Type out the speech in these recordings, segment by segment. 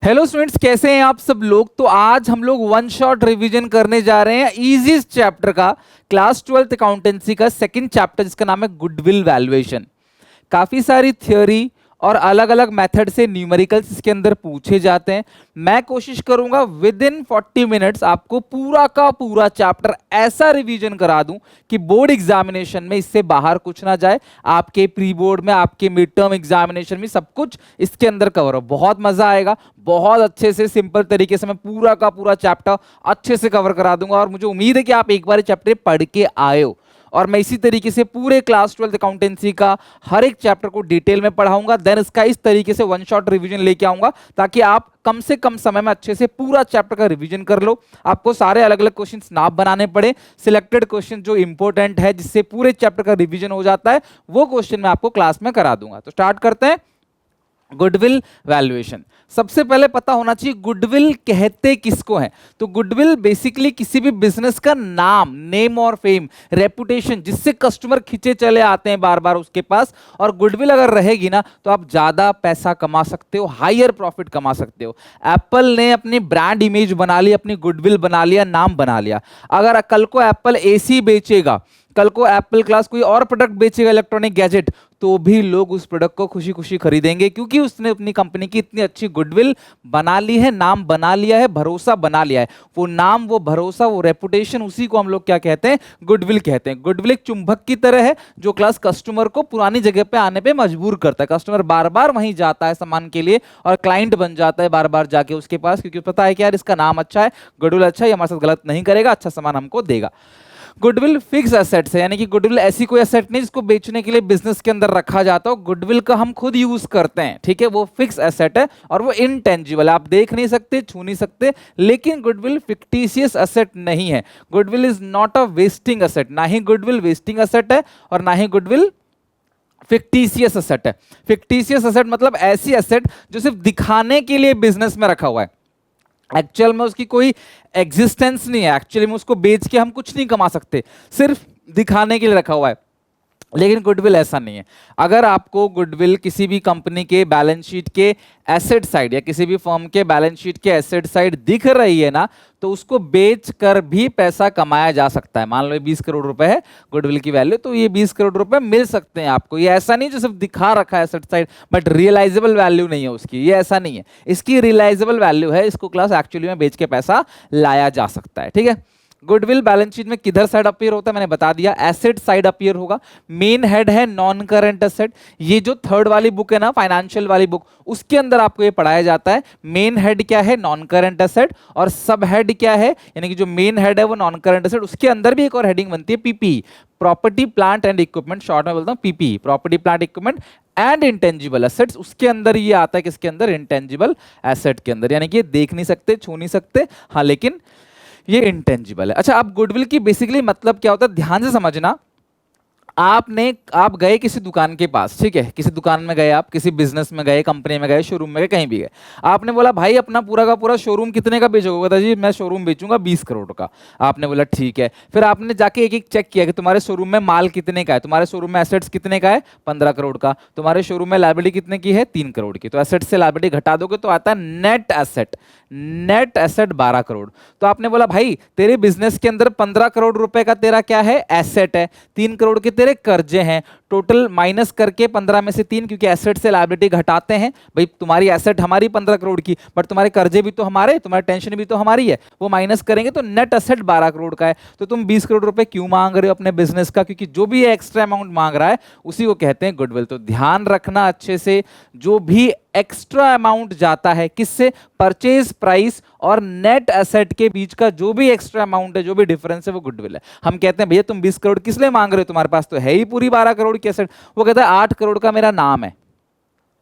Hello students, कैसे हैं आप सब लोग। तो आज हम लोग वन शॉट रिवीजन करने जा रहे हैं इजीएस्ट चैप्टर का, क्लास 12th अकाउंटेंसी का सेकंड चैप्टर जिसका नाम है गुडविल वैल्यूएशन। काफी सारी थ्योरी और अलग अलग मेथड से न्यूमेरिकल्स इसके अंदर पूछे जाते हैं। मैं कोशिश करूंगा विद इन 40 मिनट्स आपको पूरा का पूरा चैप्टर ऐसा रिवीजन करा दूं कि बोर्ड एग्जामिनेशन में इससे बाहर कुछ ना जाए। आपके प्री बोर्ड में, आपके मिड टर्म एग्जामिनेशन में सब कुछ इसके अंदर कवर हो। बहुत मजा आएगा। बहुत अच्छे से सिंपल तरीके से मैं पूरा का पूरा चैप्टर अच्छे से कवर करा दूंगा और मुझे उम्मीद है कि आप एक बार चैप्टर पढ़ के आए हो। और मैं इसी तरीके से पूरे क्लास 12th अकाउंटेंसी का हर एक चैप्टर को डिटेल में पढ़ाऊंगा, देन इसका इस तरीके से वन शॉट रिवीजन लेके आऊंगा ताकि आप कम से कम समय में अच्छे से पूरा चैप्टर का रिवीजन कर लो। आपको सारे अलग अलग क्वेश्चंस ना बनाने पड़े, सिलेक्टेड क्वेश्चन जो इंपॉर्टेंट है जिससे पूरे चैप्टर का रिवीजन हो जाता है वो क्वेश्चन मैं आपको क्लास में करा दूंगा। तो स्टार्ट करते हैं। Goodwill valuation. सबसे पहले पता होना चाहिए गुडविल कहते किसको है। तो गुडविल बेसिकली किसी भी बिजनेस का नाम, नेम और फेम, रेपुटेशन, जिससे कस्टमर खींचे चले आते हैं बार बार उसके पास। और गुडविल अगर रहेगी ना तो आप ज्यादा पैसा कमा सकते हो, हायर प्रॉफिट कमा सकते हो। एप्पल ने अपनी ब्रांड इमेज बना ली, अपनी गुडविल बना लिया, नाम बना लिया। अगर कल को एप्पल एसी बेचेगा, कल को एप्पल क्लास कोई और प्रोडक्ट बेचेगा, इलेक्ट्रॉनिक गैजेट, तो भी लोग उस प्रोडक्ट को खुशी खुशी खरीदेंगे क्योंकि उसने अपनी कंपनी की इतनी अच्छी गुडविल बना ली है, नाम बना लिया है, भरोसा बना लिया है। वो नाम, वो भरोसा, वो रेपुटेशन, उसी को हम लोग क्या कहते हैं? गुडविल कहते हैं। गुडविल एक चुंबक की तरह है जो क्लास कस्टमर को पुरानी जगह पे आने पे मजबूर करता है। कस्टमर बार बार वहीं जाता है सामान के लिए और क्लाइंट बन जाता है बार बार जाके उसके पास, क्योंकि पता है कि यार इसका नाम अच्छा है, गुडविल अच्छा है, ये हमारे साथ गलत नहीं करेगा, अच्छा सामान हमको देगा। गुडविल फिक्स एसेट्स है, यानी कि गुडविल ऐसी कोई एसेट नहीं जिसको बेचने के लिए बिजनेस के अंदर रखा जाता हो। गुडविल का हम खुद यूज करते हैं, ठीक है। वो फिक्स एसेट है और वो इनटेंजिबल है, आप देख नहीं सकते, छू नहीं सकते। लेकिन गुडविल फिक्टिशियस एसेट नहीं है। Goodwill is not a wasting asset. ना ही गुडविल वेस्टिंग एसेट है और ना ही गुडविल फिक्टिशियस एसेट है। फिक्टिशियस एसेट मतलब ऐसी एसेट जो सिर्फ दिखाने के लिए बिजनेस में रखा हुआ है, एक्चुअल में उसकी कोई एग्जिस्टेंस नहीं है, एक्चुअली में उसको बेच के हम कुछ नहीं कमा सकते, सिर्फ दिखाने के लिए रखा हुआ है। लेकिन गुडविल ऐसा नहीं है। अगर आपको गुडविल किसी भी कंपनी के बैलेंस शीट के एसेट साइड या किसी भी फर्म के बैलेंस शीट के एसेट साइड दिख रही है ना, तो उसको बेच कर भी पैसा कमाया जा सकता है। मान लो 20 करोड़ रुपए है गुडविल की वैल्यू, तो ये 20 करोड़ रुपए मिल सकते हैं आपको। ये ऐसा नहीं जो सिर्फ दिखा रखा है asset side but realisable value नहीं है उसकी, ये ऐसा नहीं है। इसकी रियलाइजेबल वैल्यू है, इसको क्लास एक्चुअली में बेच के पैसा लाया जा सकता है, ठीक है। गुडविल बैलेंस शीट में किधर साइड अपीयर होता है मैंने बता दिया, एसेट साइड अपीयर होगा। मेन हेड है नॉन करंट एसेट। ये जो थर्ड वाली बुक है ना, फाइनेंशियल वाली बुक, उसके अंदर आपको ये पढ़ाया जाता है। मेन हेड क्या है? Non current asset. और सब हेड क्या है? यानी कि जो मेन हेड है वो नॉन करंट एसेट, उसके अंदर भी एक और हेडिंग बनती है PP, property plant and equipment, short में बोलता हूं PP, property plant equipment and intangible assets. उसके अंदर ये आता है, किसके अंदर? इंटेंजिबल एसेट के अंदर। यानी कि देख नहीं सकते, छू नहीं सकते, हाँ, लेकिन ये इंटेंजिबल है। अच्छा, अब गुडविल की बेसिकली मतलब क्या होता है ध्यान से समझना। आप गए किसी दुकान के पास, ठीक है, किसी दुकान में गए, आप किसी बिजनेस में गए, कंपनी में गए, शोरूम में गए, कहीं भी गए। आपने बोला भाई अपना पूरा का पूरा शोरूम कितने का बेचोगे? कहता जी मैं शोरूम बेचूंगा 20 करोड़ का। आपने बोला ठीक है। फिर आपने जाके एक एक चेक किया कि तुम्हारे शोरूम में माल कितने का है, तुम्हारे शोरूम में एसेट्स कितने का है? 15 करोड़ का। तुम्हारे शोरूम में लायबिलिटी कितने की है? 3 करोड़ की। तो एसेट से लायबिलिटी घटा दोगे तो आता है net asset. Net asset 12 crore. तो आपने बोला भाई तेरे बिजनेस के अंदर 15 करोड़ रुपए का तेरा क्या है? एसेट है। 3 करोड़ के तेरे कर्जे हैं। टोटल माइनस करके 15 में से 3, क्योंकि एसेट से लायबिलिटी घटाते हैं भाई, तुम्हारी एसेट हमारी 15 करोड़ की, बट तुम्हारे कर्जे भी तो हमारे, तुम्हारी टेंशन भी तो हमारी है, वो माइनस करेंगे तो नेट एसेट 12 करोड़ का है। तो तुम 20 करोड़ रुपए क्यों मांग रहे हो अपने बिजनेस का? क्योंकि जो भी एक्स्ट्रा अमाउंट मांग रहा है उसी को कहते हैं गुडविल। तो ध्यान रखना अच्छे से, जो भी एक्स्ट्रा अमाउंट जाता है किससे? परचेज प्राइस और नेट एसेट के बीच का जो भी एक्स्ट्रा अमाउंट है, जो भी डिफरेंस है, वो गुडविल है। हम कहते हैं भैया तुम 20 करोड़ किस लिए मांग रहे हो, तुम्हारे पास तो है ही पूरी 12 करोड़ की एसेट। वो कहता है 8 करोड़ का मेरा नाम है,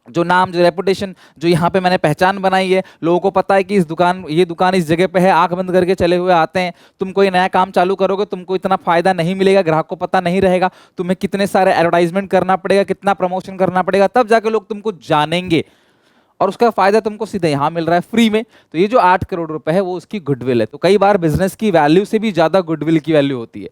जो नाम, जो रेपुटेशन, जो यहाँ पे मैंने पहचान बनाई है, लोगों को पता है कि ये दुकान इस जगह पे है, आंख बंद करके चले हुए आते हैं। तुम कोई नया काम चालू करोगे, तुमको इतना फायदा नहीं मिलेगा, ग्राहक को पता नहीं रहेगा, तुम्हें कितने सारे एडवर्टाइजमेंट करना पड़ेगा, कितना प्रमोशन करना पड़ेगा, तब जाके लोग तुमको जानेंगे। और उसका फायदा तुमको सीधे यहाँ मिल रहा है फ्री में। तो ये जो 8 करोड़ रुपए है वो उसकी गुडविल है। तो कई बार बिजनेस की वैल्यू से भी ज्यादा गुडविल की वैल्यू होती है।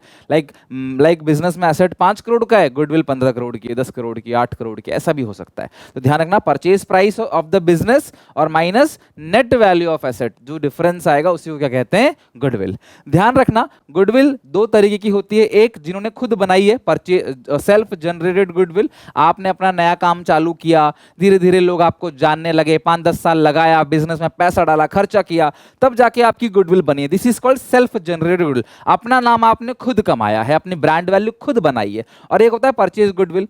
लाइक बिजनेस में एसेट 5 करोड़ का है, गुडविल 15 करोड़ की, 10 करोड़ की, 8 करोड़ की, ऐसा भी हो सकता है। तो ध्यान रखना, purchase price of the business और minus net value of asset, जो डिफरेंस आएगा उसी को क्या कहते हैं, गुडविल। ध्यान रखना, गुडविल दो तरीके की होती है। एक जिन्होंने खुद बनाई है, परचेज सेल्फ जनरेटेड गुडविल, आपने अपना नया काम चालू किया, धीरे धीरे लोग आपको जानने लगे, 5-10 साल लगाया, बिजनेस में पैसा डाला, खर्चा किया, तब जाके आपकी गुडविल बनी है। This is called self generated goodwill. अपना नाम आपने खुद कमाया है, अपनी ब्रांड वैल्यू खुद बनाई है। और एक होता है परचेज गुडविल,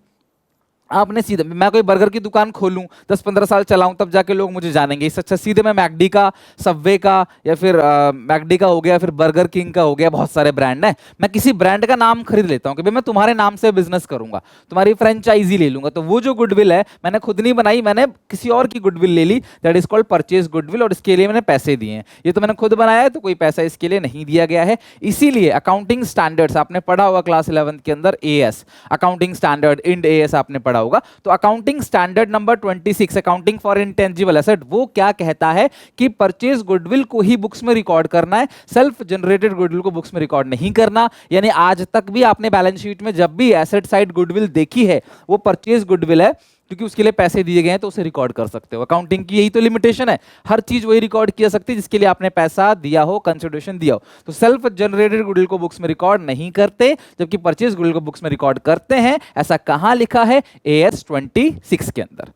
आपने सीधे, मैं कोई बर्गर की दुकान खोलूं, 10-15 साल चलाऊं, तब जाके लोग मुझे जानेंगे। इससे अच्छा सीधे मैं मैकडी का, सबवे का, या फिर मैकडी का हो गया, फिर बर्गर किंग का हो गया, बहुत सारे ब्रांड हैं, मैं किसी ब्रांड का नाम खरीद लेता हूं कि भाई मैं तुम्हारे नाम से बिजनेस करूंगा, तुम्हारी फ्रेंचाइजी ले लूंगा। तो वो जो गुडविल है मैंने खुद नहीं बनाई, मैंने किसी और की गुडविल ले ली, that is called purchase goodwill, और इसके लिए मैंने पैसे दिए हैं। ये तो मैंने खुद बनाया है, तो कोई पैसा इसके लिए नहीं दिया गया है। इसीलिए अकाउंटिंग स्टैंडर्ड्स आपने पढ़ा होगा क्लास 11 के अंदर, as accounting standard, Ind AS आपने पढ़ा होगा। तो accounting standard number 26, accounting for intangible asset, वो क्या कहता है कि परचेज गुडविल को ही बुक्स में रिकॉर्ड करना है, सेल्फ जनरेटेड गुडविल को बुक्स में रिकॉर्ड नहीं करना। यानी आज तक भी आपने बैलेंस शीट में जब भी एसेट साइड गुडविल देखी है, वो परचेज गुडविल है, क्योंकि उसके लिए पैसे दिए गए हैं तो उसे रिकॉर्ड कर सकते हो। अकाउंटिंग की यही तो लिमिटेशन है, हर चीज वही रिकॉर्ड की जा सकती है जिसके लिए आपने पैसा दिया हो, कंसिडरेशन दिया हो। तो सेल्फ जनरेटेड गुडविल को बुक्स में रिकॉर्ड नहीं करते, जबकि परचेज गुडविल को बुक्स में रिकॉर्ड करते हैं। ऐसा कहां लिखा है, एएस 26 के अंदर।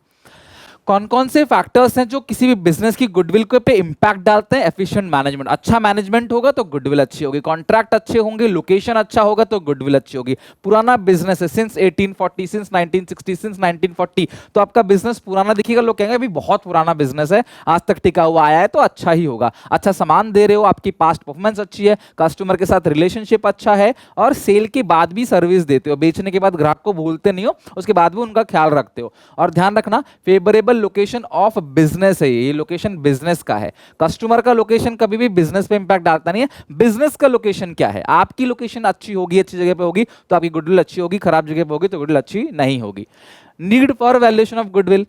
कौन कौन से फैक्टर्स हैं जो किसी भी बिजनेस की गुडविल पे इंपैक्ट डालते हैं, एफिशिएंट मैनेजमेंट, अच्छा मैनेजमेंट होगा तो गुडविल अच्छी होगी, कॉन्ट्रैक्ट अच्छे होंगे, लोकेशन अच्छा होगा तो गुडविल अच्छी होगी, पुराना बिजनेस है सिंस 1840, सिंस 1960, सिंस 1940, तो आपका बिजनेस पुराना दिखेगा, लोग कहेंगे अभी बहुत पुराना बिजनेस है, आज तक टिका हुआ आया है, तो अच्छा ही होगा। अच्छा सामान दे रहे हो, आपकी पास्ट परफॉर्मेंस अच्छी है, कस्टमर के साथ रिलेशनशिप अच्छा है, और सेल के बाद भी सर्विस देते हो, बेचने के बाद ग्राहक को भूलते नहीं हो, उसके बाद भी उनका ख्याल रखते हो। और ध्यान रखना, फेवरेबल लोकेशन ऑफ बिजनेस है, ये लोकेशन बिजनेस का है। कस्टमर का लोकेशन कभी भी बिजनेस पे इंपैक्ट डालता नहीं है, बिजनेस का लोकेशन क्या है। आपकी लोकेशन अच्छी होगी, अच्छी जगह पे होगी तो आपकी गुडविल अच्छी होगी, खराब जगह पे होगी तो गुडविल अच्छी नहीं होगी। Need for valuation of goodwill,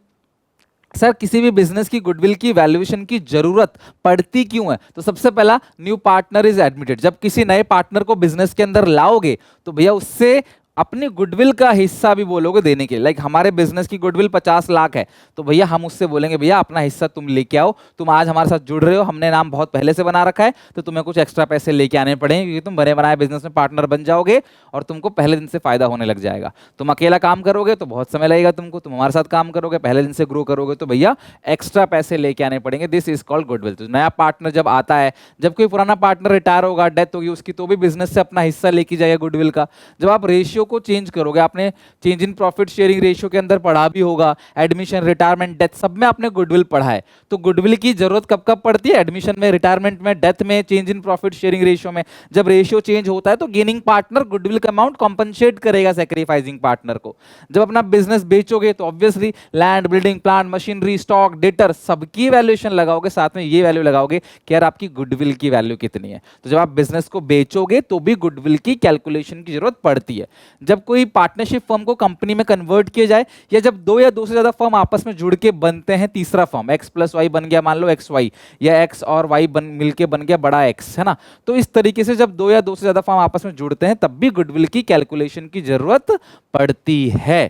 sir किसी भी बिजनेस की गुडविल की वैल्यूएशन की जरूरत पड़ती क्यों है? तो सबसे पहला, न्यू पार्टनर इज एडमिटेड, जब किसी नए पार्टनर को बिजनेस के अंदर लाओगे तो भैया उससे अपनी गुडविल का हिस्सा भी बोलोगे देने के लिए। लाइक हमारे बिजनेस की गुडविल 50 लाख है, तो भैया हम उससे बोलेंगे भैया अपना हिस्सा तुम लेके आओ, तुम आज हमारे साथ जुड़ रहे हो, हमने नाम बहुत पहले से बना रखा है, तो तुम्हें कुछ एक्स्ट्रा पैसे लेके आने पड़ेंगे, क्योंकि तुम बने बनाए बिजनेस में पार्टनर बन जाओगे और तुमको पहले दिन से फायदा होने लग जाएगा। तुम अकेला काम करोगे तो बहुत समय लगेगा तुमको, तुम हमारे साथ काम करोगे, पहले दिन से ग्रो करोगे, तो भैया एक्स्ट्रा पैसे लेके आने पड़ेंगे। This is called goodwill. तो नया पार्टनर जब आता है, जब कोई पुराना पार्टनर रिटायर होगा, डेथ होगी उसकी, तो भी बिजनेस से अपना हिस्सा लेके जाएगा गुडविल का। जब आप रेशियो को चेंज करोगे, आपने change in profit sharing ratio के अंदर पढ़ा भी होगा, एडमिशन, रिटायरमेंट, डेथ, सब में आपने गुडविल पढ़ा है। तो गुडविल की जरूरत कब कब पड़ती है? एडमिशन में, रिटायरमेंट में, डेथ में, change in profit sharing ratio में। जब रेशियो चेंज होता है तो गेनिंग पार्टनर गुडविल का अमाउंट कॉम्पनसेट करेगा सैक्रिफाइसिंग पार्टनर को। जब अपना बिजनेस बेचोगे तो obviously land, building, plant, machinery, stock, debtor, सबकी वैल्यूएशन लगाओगे, साथ में ये वैल्यू लगाओगे कि यार आपकी गुडविल की वैल्यू कितनी है। तो जब आप बिजनेस को बेचोगे तो भी गुडविल की कैलकुलेशन की जरूरत पड़ती है। जब कोई पार्टनरशिप फर्म को कंपनी में कन्वर्ट किया जाए, या जब दो या दो से ज्यादा फर्म आपस में जुड़ के बनते हैं, तीसरा फर्म एक्स प्लस वाई बन गया, मान लो एक्स वाई, या एक्स और वाई मिलके बन गया बड़ा एक्स, है ना। तो इस तरीके से जब दो या दो से ज्यादा फर्म आपस में जुड़ते हैं तब भी गुडविल की कैलकुलेशन की जरूरत पड़ती है।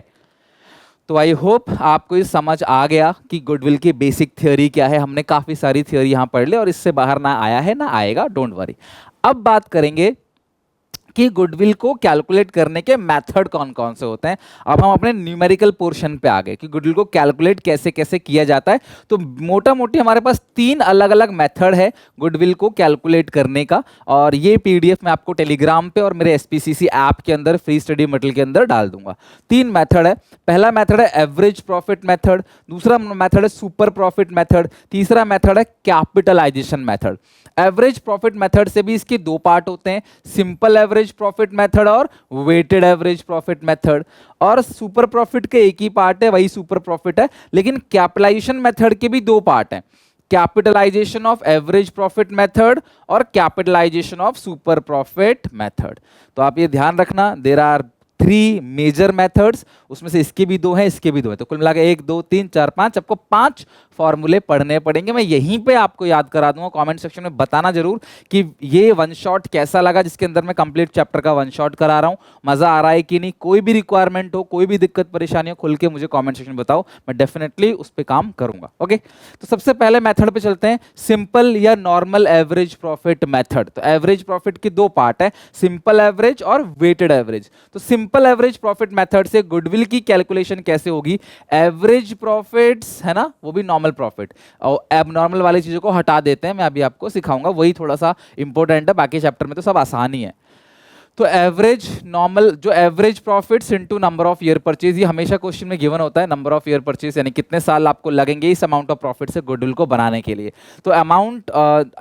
तो आई होप आपको ये समझ आ गया कि गुडविल की बेसिक थ्योरी क्या है। हमने काफी सारी थ्योरी यहां पढ़ ली और इससे बाहर ना आया है ना आएगा, डोंट वरी। अब बात करेंगे कि गुडविल को कैलकुलेट करने के मेथड कौन कौन से होते हैं। अब हम अपने न्यूमेरिकल पोर्शन पे आ गए कि गुडविल को कैलकुलेट कैसे कैसे किया जाता है। तो मोटा मोटी हमारे पास 3 अलग अलग मेथड है गुडविल को कैलकुलेट करने का, और ये पीडीएफ मैं आपको टेलीग्राम पे और मेरे एसपीसीसी ऐप के अंदर फ्री स्टडी मटेरियल के अंदर डाल दूंगा। 3 मेथड है। पहला मेथड है एवरेज प्रॉफिट मेथड, दूसरा मेथड है सुपर प्रॉफिट मेथड, तीसरा मेथड है capitalisation method. Average profit method से भी इसके 2 पार्ट होते हैं, सिंपल एवरेज प्रॉफिट मेथड और वेटेड एवरेज प्रॉफिट मेथड। और सुपर प्रॉफिट के एक ही पार्ट है, वही सुपर प्रॉफिट है, लेकिन कैपिटलाइजेशन मेथड के भी 2 पार्ट हैं, capitalization of average profit method और capitalisation of super profit method. तो आप ये ध्यान रखना, देयर आर 3 मेजर मेथड्स, उसमें से इसके भी 2 हैं, इसके भी 2 हैं, तो कुल मिला के 1 2 3 4 5, आपको 5 फॉर्मूले पढ़ने पड़ेंगे। मैं यहीं पे आपको याद करा दूंगा, कमेंट सेक्शन में बताना जरूर कि ये वन शॉट कैसा लगा, जिसके अंदर मैं कंप्लीट चैप्टर का वन शॉट करा रहा हूँ, मजा आ रहा है कि नहीं। कोई भी रिक्वायरमेंट हो, कोई भी दिक्कत परेशानी हो, खुल के मुझे कमेंट सेक्शन में बताओ, मैं डेफिनेटली उस पर काम करूंगा। ओके, तो सबसे पहले मेथड पे चलते हैं, सिंपल या नॉर्मल एवरेज प्रॉफिट मेथड। तो एवरेज प्रॉफिट की 2 पार्ट है, सिंपल एवरेज और वेटेड एवरेज। तो सिंपल एवरेज प्रॉफिट मेथड से गुडविल की कैलकुलेशन कैसे होगी, एवरेज प्रॉफिट्स है ना, वो भी नॉर्मल प्रॉफिट, और एबनॉर्मल वाली चीजों को हटा देते हैं, मैं अभी आपको सिखाऊंगा, वही थोड़ा सा इंपॉर्टेंट है, बाकी चैप्टर में तो सब आसान ही है। तो एवरेज नॉर्मल जो average profits into number of year purchase, ये हमेशा क्वेश्चन में गिवन होता है, नंबर ऑफ ईयर परचेज यानी कितने साल आपको लगेंगे इस अमाउंट ऑफ प्रॉफिट से गुडविल को बनाने के लिए। तो amount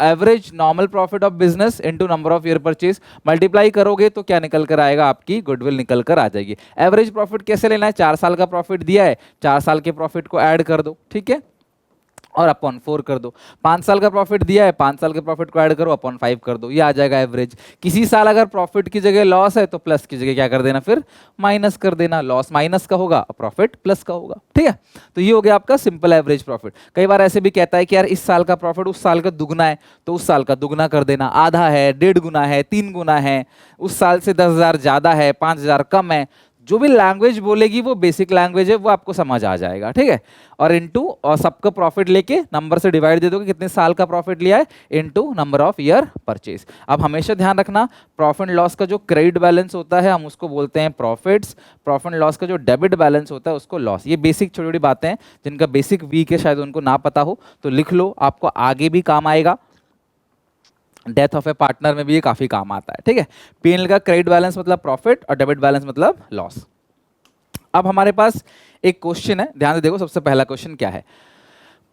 average normal profit of business into number of year purchase multiply करोगे तो क्या निकल कर आएगा, आपकी गुडविल निकल कर आ जाएगी। एवरेज प्रॉफिट कैसे लेना है, 4 साल का प्रॉफिट दिया है, 4 साल के प्रॉफिट को ऐड कर दो, ठीक है, और अपॉन 4 कर दो। 5 साल का प्रॉफिट दिया है, 5 साल के प्रॉफिट को ऐड करो, अपॉन 5 कर दो, ये आ जाएगा एवरेज। किसी साल अगर प्रॉफिट की जगह लॉस है तो प्लस की जगह क्या कर देना, फिर माइनस कर देना, लॉस माइनस का होगा और प्रॉफिट प्लस का होगा, ठीक है। तो ये हो गया आपका सिंपल एवरेज प्रॉफिट। कई बार ऐसे भी कहता है कि यार इस साल का प्रॉफिट उस साल का दुगना है, तो उस साल का दुगना कर देना, आधा है, 1.5 गुना है, 3 गुना है, उस साल से 10,000 ज्यादा है, 5,000 कम है, जो भी लैंग्वेज बोलेगी वो बेसिक लैंग्वेज है, वो आपको समझ आ जाएगा, ठीक है। और इनटू और सबका प्रॉफिट लेके नंबर से डिवाइड दे दोगे, कितने साल का प्रॉफिट लिया है, into number of year purchase. अब हमेशा ध्यान रखना, प्रॉफिट एंड लॉस का जो क्रेडिट बैलेंस होता है हम उसको बोलते हैं प्रॉफिट्स, प्रॉफिट एंड लॉस का जो डेबिट बैलेंस होता है उसको लॉस। ये बेसिक छोटी छोटी बातें हैं, जिनका बेसिक वीक है, शायद उनको ना पता हो तो लिख लो, आपको आगे भी काम आएगा। डेथ ऑफ ए पार्टनर में भी ये काफी काम आता है, ठीक है। पीएनएल का क्रेडिट बैलेंस मतलब प्रॉफिट और डेबिट बैलेंस मतलब लॉस। अब हमारे पास एक क्वेश्चन है, ध्यान से देखो, सबसे पहला क्वेश्चन क्या है,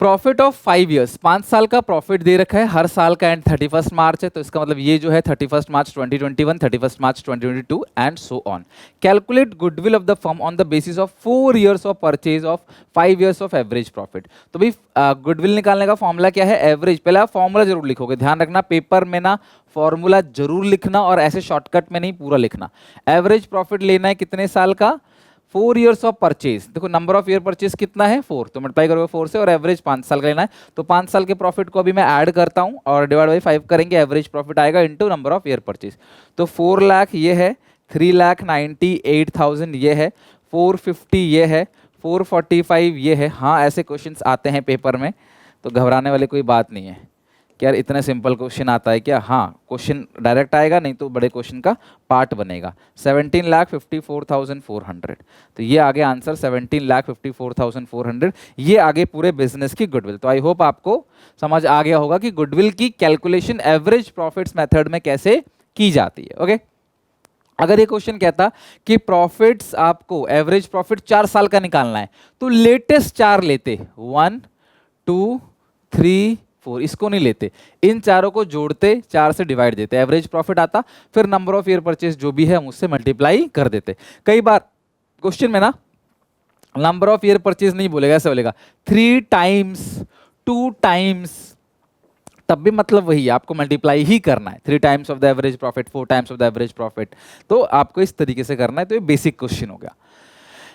प्रॉफिट ऑफ 5 ईयर्स, 5 साल का प्रॉफिट दे रखा है, हर साल का एंड 31 मार्च है, तो इसका मतलब ये जो है 31 मार्च 2021, 31 मार्च 2022 and so on. Calculate goodwill of the firm on the basis of 4 years of purchase of 5 years of average profit. तो भाई गुडविल निकालने का फॉर्मूला क्या है, एवरेज। पहले आप फॉर्मूला जरूर लिखोगे, ध्यान रखना पेपर में ना फॉर्मूला जरूर लिखना, और ऐसे शॉर्टकट में नहीं, पूरा लिखना। एवरेज प्रॉफिट लेना है कितने साल का, 4 ईयर्स ऑफ परचेज। देखो नंबर ऑफ ईयर परचेज कितना है, 4, तो मल्टीप्लाई करोगे 4 से, और एवरेज 5 साल का लेना है, तो 5 साल के प्रॉफिट को अभी मैं ऐड करता हूं और डिवाइड बाई 5 करेंगे, एवरेज प्रॉफिट आएगा into number of year purchase. तो 4 लाख ये है, 3,98,000 ये है, 450 ये है, 445 ये है। हाँ ऐसे क्वेश्चंस आते हैं पेपर में, तो घबराने वाली कोई बात नहीं है कि यार इतना सिंपल क्वेश्चन आता है क्या। हाँ क्वेश्चन डायरेक्ट आएगा, नहीं तो बड़े क्वेश्चन का पार्ट बनेगा। 17,54,400, तो ये आगे आंसर 17,54,400, ये आगे पूरे बिजनेस की गुडविल। तो आई होप आपको समझ आ गया होगा कि गुडविल की कैलकुलेशन एवरेज प्रॉफिट्स मेथड में कैसे की जाती है। ओके, अगर ये क्वेश्चन कहता कि प्रॉफिट्स आपको एवरेज प्रॉफिट 4 साल का निकालना है, तो लेटेस्ट 4 लेते, 1 2 3 4, इसको नहीं लेते, इन चारों को जोड़ते, 4 से डिवाइड देते, एवरेज प्रॉफिट आता, फिर नंबर ऑफ ईयर परचेज जो भी है हम उससे मल्टीप्लाई कर देते। कई बार क्वेश्चन में ना नंबर ऑफ ईयर परचेज नहीं बोलेगा, ऐसे बोलेगा 3 टाइम्स 2 टाइम्स, तब भी मतलब वही है, आपको मल्टीप्लाई ही करना है, 3 times of the average profit, 4 times of the average profit, तो आपको इस तरीके से करना है। तो ये बेसिक क्वेश्चन हो गया।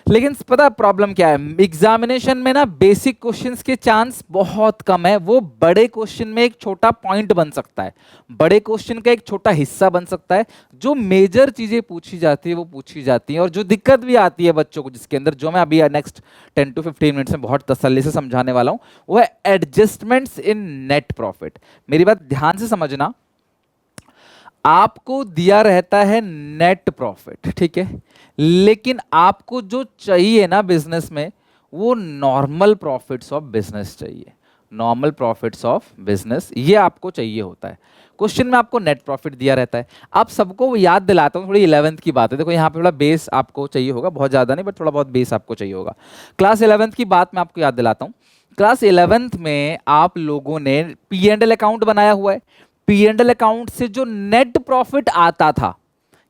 लेकिन पता प्रॉब्लम क्या है, एग्जामिनेशन में ना बेसिक क्वेश्चंस के चांस बहुत कम है, वो बड़े क्वेश्चन में एक छोटा पॉइंट बन सकता है, बड़े क्वेश्चन का एक छोटा हिस्सा बन सकता है। जो मेजर चीजें पूछी जाती है वो पूछी जाती हैं, और जो दिक्कत भी आती है बच्चों को, जिसके अंदर जो मैं अभी नेक्स्ट 10 to 15 मिनट्स में बहुत तसल्ली से समझाने वाला हूं, वो है एडजस्टमेंट्स इन नेट प्रॉफिट। मेरी बात ध्यान से समझना, आपको दिया रहता है नेट प्रॉफिट, ठीक है, लेकिन आपको जो चाहिए ना बिजनेस में, वो नॉर्मल प्रॉफिट्स ऑफ बिजनेस चाहिए, नॉर्मल प्रॉफिट्स ऑफ बिजनेस, ये आपको चाहिए होता है। क्वेश्चन में आपको नेट प्रॉफिट दिया रहता है। आप सबको याद दिलाता हूँ, थोड़ी 11th की बात है, देखो यहाँ पे थोड़ा बेस आपको चाहिए होगा, बहुत ज़्यादा नहीं बट थोड़ा बहुत बेस आपको चाहिए होगा। क्लास 11th की बात मैं आपको याद दिलाता हूँ। क्लास 11th में आप लोगों ने P&L अकाउंट बनाया हुआ है, P&L अकाउंट से जो नेट प्रॉफिट आता था,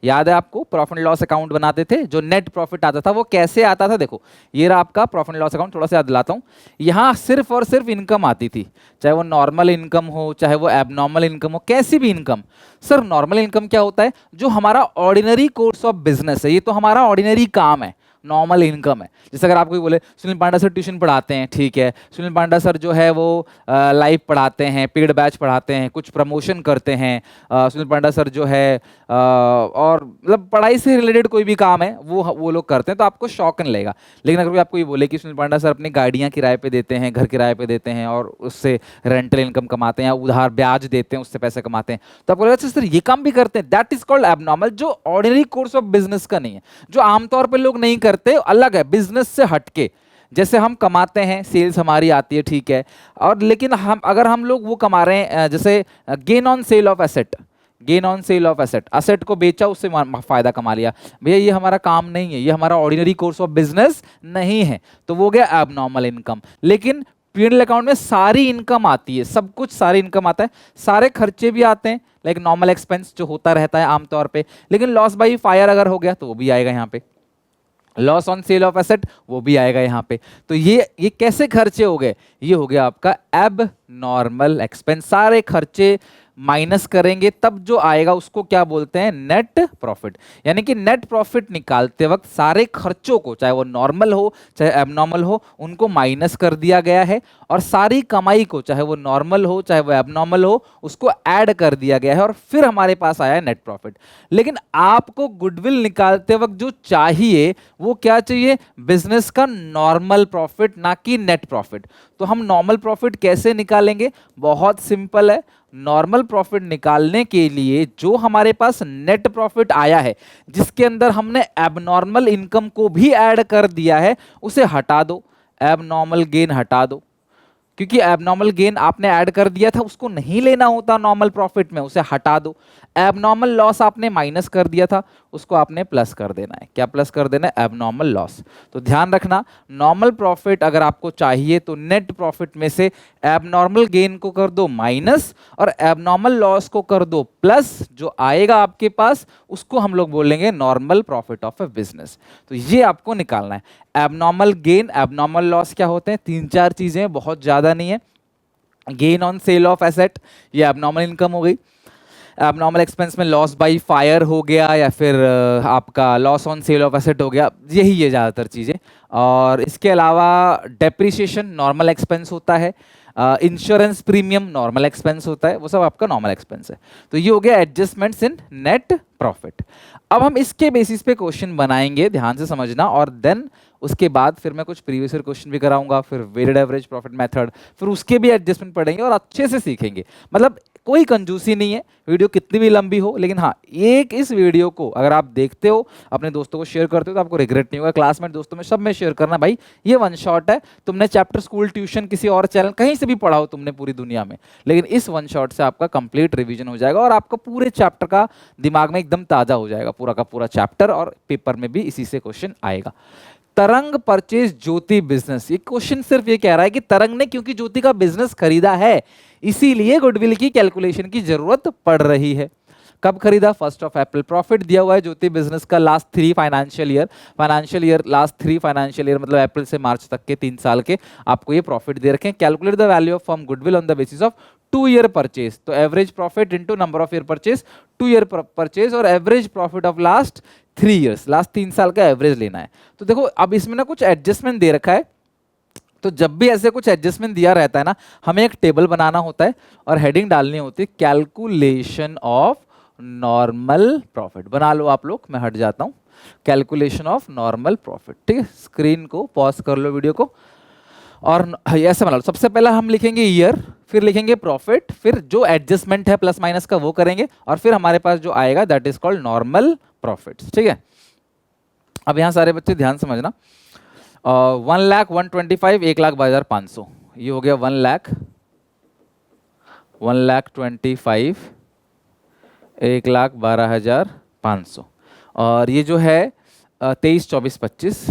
याद है आपको प्रॉफिट लॉस अकाउंट बनाते थे, जो नेट प्रॉफिट आता था वो कैसे आता था? देखो ये रहा आपका प्रॉफिट लॉस अकाउंट, थोड़ा सा याद दिलाता हूँ। यहाँ सिर्फ और सिर्फ इनकम आती थी, चाहे वो नॉर्मल इनकम हो चाहे वो एबनॉर्मल इनकम हो, कैसी भी इनकम। सर नॉर्मल इनकम क्या होता है? जो हमारा ऑर्डिनरी कोर्स ऑफ बिजनेस है, ये तो हमारा ऑर्डिनरी काम है, नॉर्मल इनकम है। जैसे अगर आपको बोले सुनील पांडा सर ट्यूशन पढ़ाते हैं, ठीक है, सुनील पांडा सर जो है वो लाइव पढ़ाते हैं, पेड बैच पढ़ाते हैं, कुछ प्रमोशन करते हैं, सुनील पांडा सर जो है और मतलब पढ़ाई से रिलेटेड कोई भी काम है वो लोग करते हैं, तो आपको शौक नहीं लगेगा। लेकिन अगर कोई आपको ये बोले कि सुनील पांडा सर अपनी गाड़ियाँ किराए पे देते हैं, घर किराए पे देते हैं और उससे रेंटल इनकम कमाते हैं या उधार ब्याज देते हैं उससे पैसे कमाते हैं, तो आपको लगेगा सर ये काम भी करते हैं, दैट इज कॉल्ड एबनॉर्मल, जो ऑर्डिनरी कोर्स ऑफ बिजनेस का नहीं है, जो आमतौर पर लोग नहीं करते, अलग है बिजनेस से हटके। जैसे हम कमाते हैं, सेल्स हमारी आती है, ठीक है, और लेकिन अगर हम लोग वो कमा रहे हैं जैसे gain on sale of asset, gain on sale of asset, asset को बेचा उससे फायदा कमा लिया, भैया ये हमारा काम नहीं है, ये हमारा ऑर्डिनरी कोर्स ऑफ बिजनेस नहीं है, तो वो गया एबनॉर्मल इनकम। लेकिन P&L अकाउंट में सारी इनकम आती है, सब कुछ सारी इनकम आता है, सारे खर्चे भी आते हैं, लाइक नॉर्मल एक्सपेंस जो होता रहता है आमतौर पे, लेकिन लॉस बाई फायर अगर हो गया तो वो भी आएगा यहाँ पे, loss on sale of asset वो भी आएगा यहाँ पे। तो ये कैसे खर्चे हो गए? ये हो गया आपका एब नॉर्मल एक्सपेंस, सारे खर्चे माइनस करेंगे तब जो आएगा उसको क्या बोलते हैं? Net profit. यानी कि नेट प्रॉफिट निकालते वक्त सारे खर्चों को, चाहे वो नॉर्मल हो चाहे एबनॉर्मल हो, उनको माइनस कर दिया गया है, और सारी कमाई को, चाहे वो नॉर्मल हो चाहे वो एबनॉर्मल हो, उसको ऐड कर दिया गया है, और फिर हमारे पास आया है नेट प्रॉफिट। लेकिन आपको गुडविल निकालते वक्त जो चाहिए वो क्या चाहिए? बिजनेस का नॉर्मल प्रॉफिट, ना कि नेट प्रॉफिट। तो हम नॉर्मल प्रॉफिट कैसे निकालेंगे? बहुत सिंपल है। नॉर्मल प्रॉफिट निकालने के लिए जो हमारे पास नेट प्रॉफिट आया है, जिसके अंदर हमने एबनॉर्मल इनकम को भी ऐड कर दिया है, उसे हटा दो, एबनॉर्मल गेन हटा दो, क्योंकि एबनॉर्मल गेन आपने ऐड कर दिया था, उसको नहीं लेना होता नॉर्मल प्रॉफिट में, उसे हटा दो। एबनॉर्मल लॉस आपने माइनस कर दिया था, उसको आपने प्लस कर देना है। क्या प्लस कर देना है? Abnormal loss. तो ध्यान रखना, नॉर्मल प्रॉफिट अगर आपको चाहिए तो नेट प्रॉफिट में से एबनॉर्मल गेन को कर दो माइनस, और एबनॉर्मल लॉस को कर दो प्लस। जो आएगा आपके पास उसको हम लोग बोलेंगे normal profit of A business. तो ये आपको निकालना है। एबनॉर्मल गेन, एबनॉर्मल लॉस क्या होते हैं? 3-4 चीजें, बहुत ज्यादा नहीं है। Gain on sale of asset, ये एबनॉर्मल इनकम हो गई। एबनॉर्मल एक्सपेंस में लॉस बाई फायर हो गया, या फिर आपका loss on sale of asset हो गया, यही है ज़्यादातर चीज़ें। और इसके अलावा डेप्रिसिएशन नॉर्मल एक्सपेंस होता है, इंश्योरेंस प्रीमियम नॉर्मल एक्सपेंस होता है, वो सब आपका नॉर्मल एक्सपेंस है। तो ये हो गया एडजस्टमेंट्स इन नेट प्रॉफिट। अब हम इसके बेसिस पे क्वेश्चन बनाएंगे, ध्यान से समझना, और देन उसके बाद फिर मैं कुछ प्रीवियस ईयर क्वेश्चन भी कराऊंगा, फिर वेटेड एवरेज प्रॉफिट मेथड, फिर उसके भी एडजस्टमेंट पढ़ेंगे और अच्छे से सीखेंगे। मतलब कोई कंजूसी नहीं है, वीडियो कितनी भी लंबी हो, लेकिन हाँ, एक इस वीडियो को अगर आप देखते हो, अपने दोस्तों को शेयर करते हो, तो आपको रिग्रेट नहीं होगा। क्लासमेट दोस्तों में सब में शेयर करना, भाई ये वन शॉट है, तुमने चैप्टर, स्कूल, ट्यूशन, किसी और चैनल कहीं से भी पढ़ा हो तुमने पूरी दुनिया में, लेकिन इस वन शॉट से आपका कंप्लीट रिवीजन हो जाएगा और आपका पूरे चैप्टर का दिमाग में एकदम ताजा हो जाएगा, पूरा का पूरा चैप्टर, और पेपर में भी इसी से क्वेश्चन आएगा। तरंग परचेज ज्योति बिजनेस, ये क्वेश्चन सिर्फ ये कह रहा है कि तरंग ने क्योंकि ज्योति का बिजनेस खरीदा है, इसीलिए गुडविल की कैलकुलेशन की जरूरत पड़ रही है। कब खरीदा? 1 अप्रैल। प्रॉफिट दिया हुआ है ज्योति बिजनेस का last 3 financial year, last 3 financial year मतलब अप्रैल से मार्च तक के 3 साल के आपको ये प्रॉफिट दे रखे हैं। Calculate the value of firm goodwill on the basis of 2 year purchase, तो average profit into number of year purchase, 2 year purchase, और average profit of last 3 years, last 3 साल का एवरेज लेना है। तो देखो अब इसमें ना कुछ एडजस्टमेंट दे रखा है, तो जब भी ऐसे कुछ एडजस्टमेंट दिया रहता है ना, हमें एक टेबल बनाना होता है और हेडिंग डालनी होती है कैलकुलेशन ऑफ नॉर्मल प्रॉफिट। बना लो आप लोग, मैं हट जाता हूं। कैलकुलेशन ऑफ नॉर्मल प्रॉफिट, ठीक है। स्क्रीन को पॉज कर लो, वीडियो को, और ऐसे बना लो। सबसे पहला हम लिखेंगे ईयर, फिर लिखेंगे प्रॉफिट, फिर जो एडजस्टमेंट है प्लस माइनस का वो करेंगे, और फिर हमारे पास जो आएगा that is called normal profit, ठीक है। अब यहाँ सारे बच्चे ध्यान समझना, 1,01,25, 1,12,500, ये हो गया 1,25,000, 1,12,500, और ये जो है 23, 24, 25,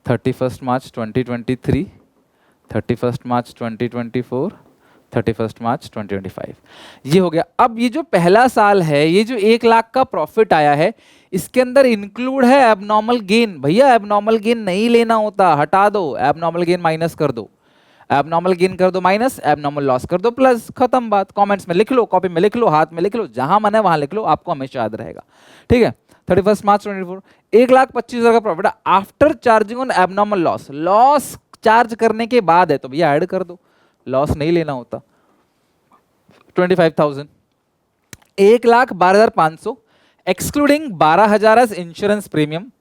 31 मार्च 2023, 31 मार्च 2024, 31 मार्च 2025। ये हो गया। अब ये जो पहला साल है, ये जो 1 लाख का प्रॉफिट आया है, इसके अंदर इंक्लूड है एबनॉर्मल गेन। भैया एबनॉर्मल गेन नहीं लेना होता, हटा दो, एबनॉर्मल गेन माइनस कर दो, एबनॉर्मल गेन कर दो माइनस, एबनॉर्मल लॉस कर दो प्लस, खत्म बात। कमेंट्स में लिख लो, कॉपी में लिख लो, हाथ में लिख लो, जहां मन है वहां लिख लो, आपको हमेशा याद रहेगा। ठीक है, 31 मार्च 2024, 1,25,000 का profit after charging on abnormal loss. Loss charge करने के बाद है तो भैया ऐड कर दो, लॉस नहीं लेना होता। 25,000, 1,12,500 excluding 12,000 as insurance premium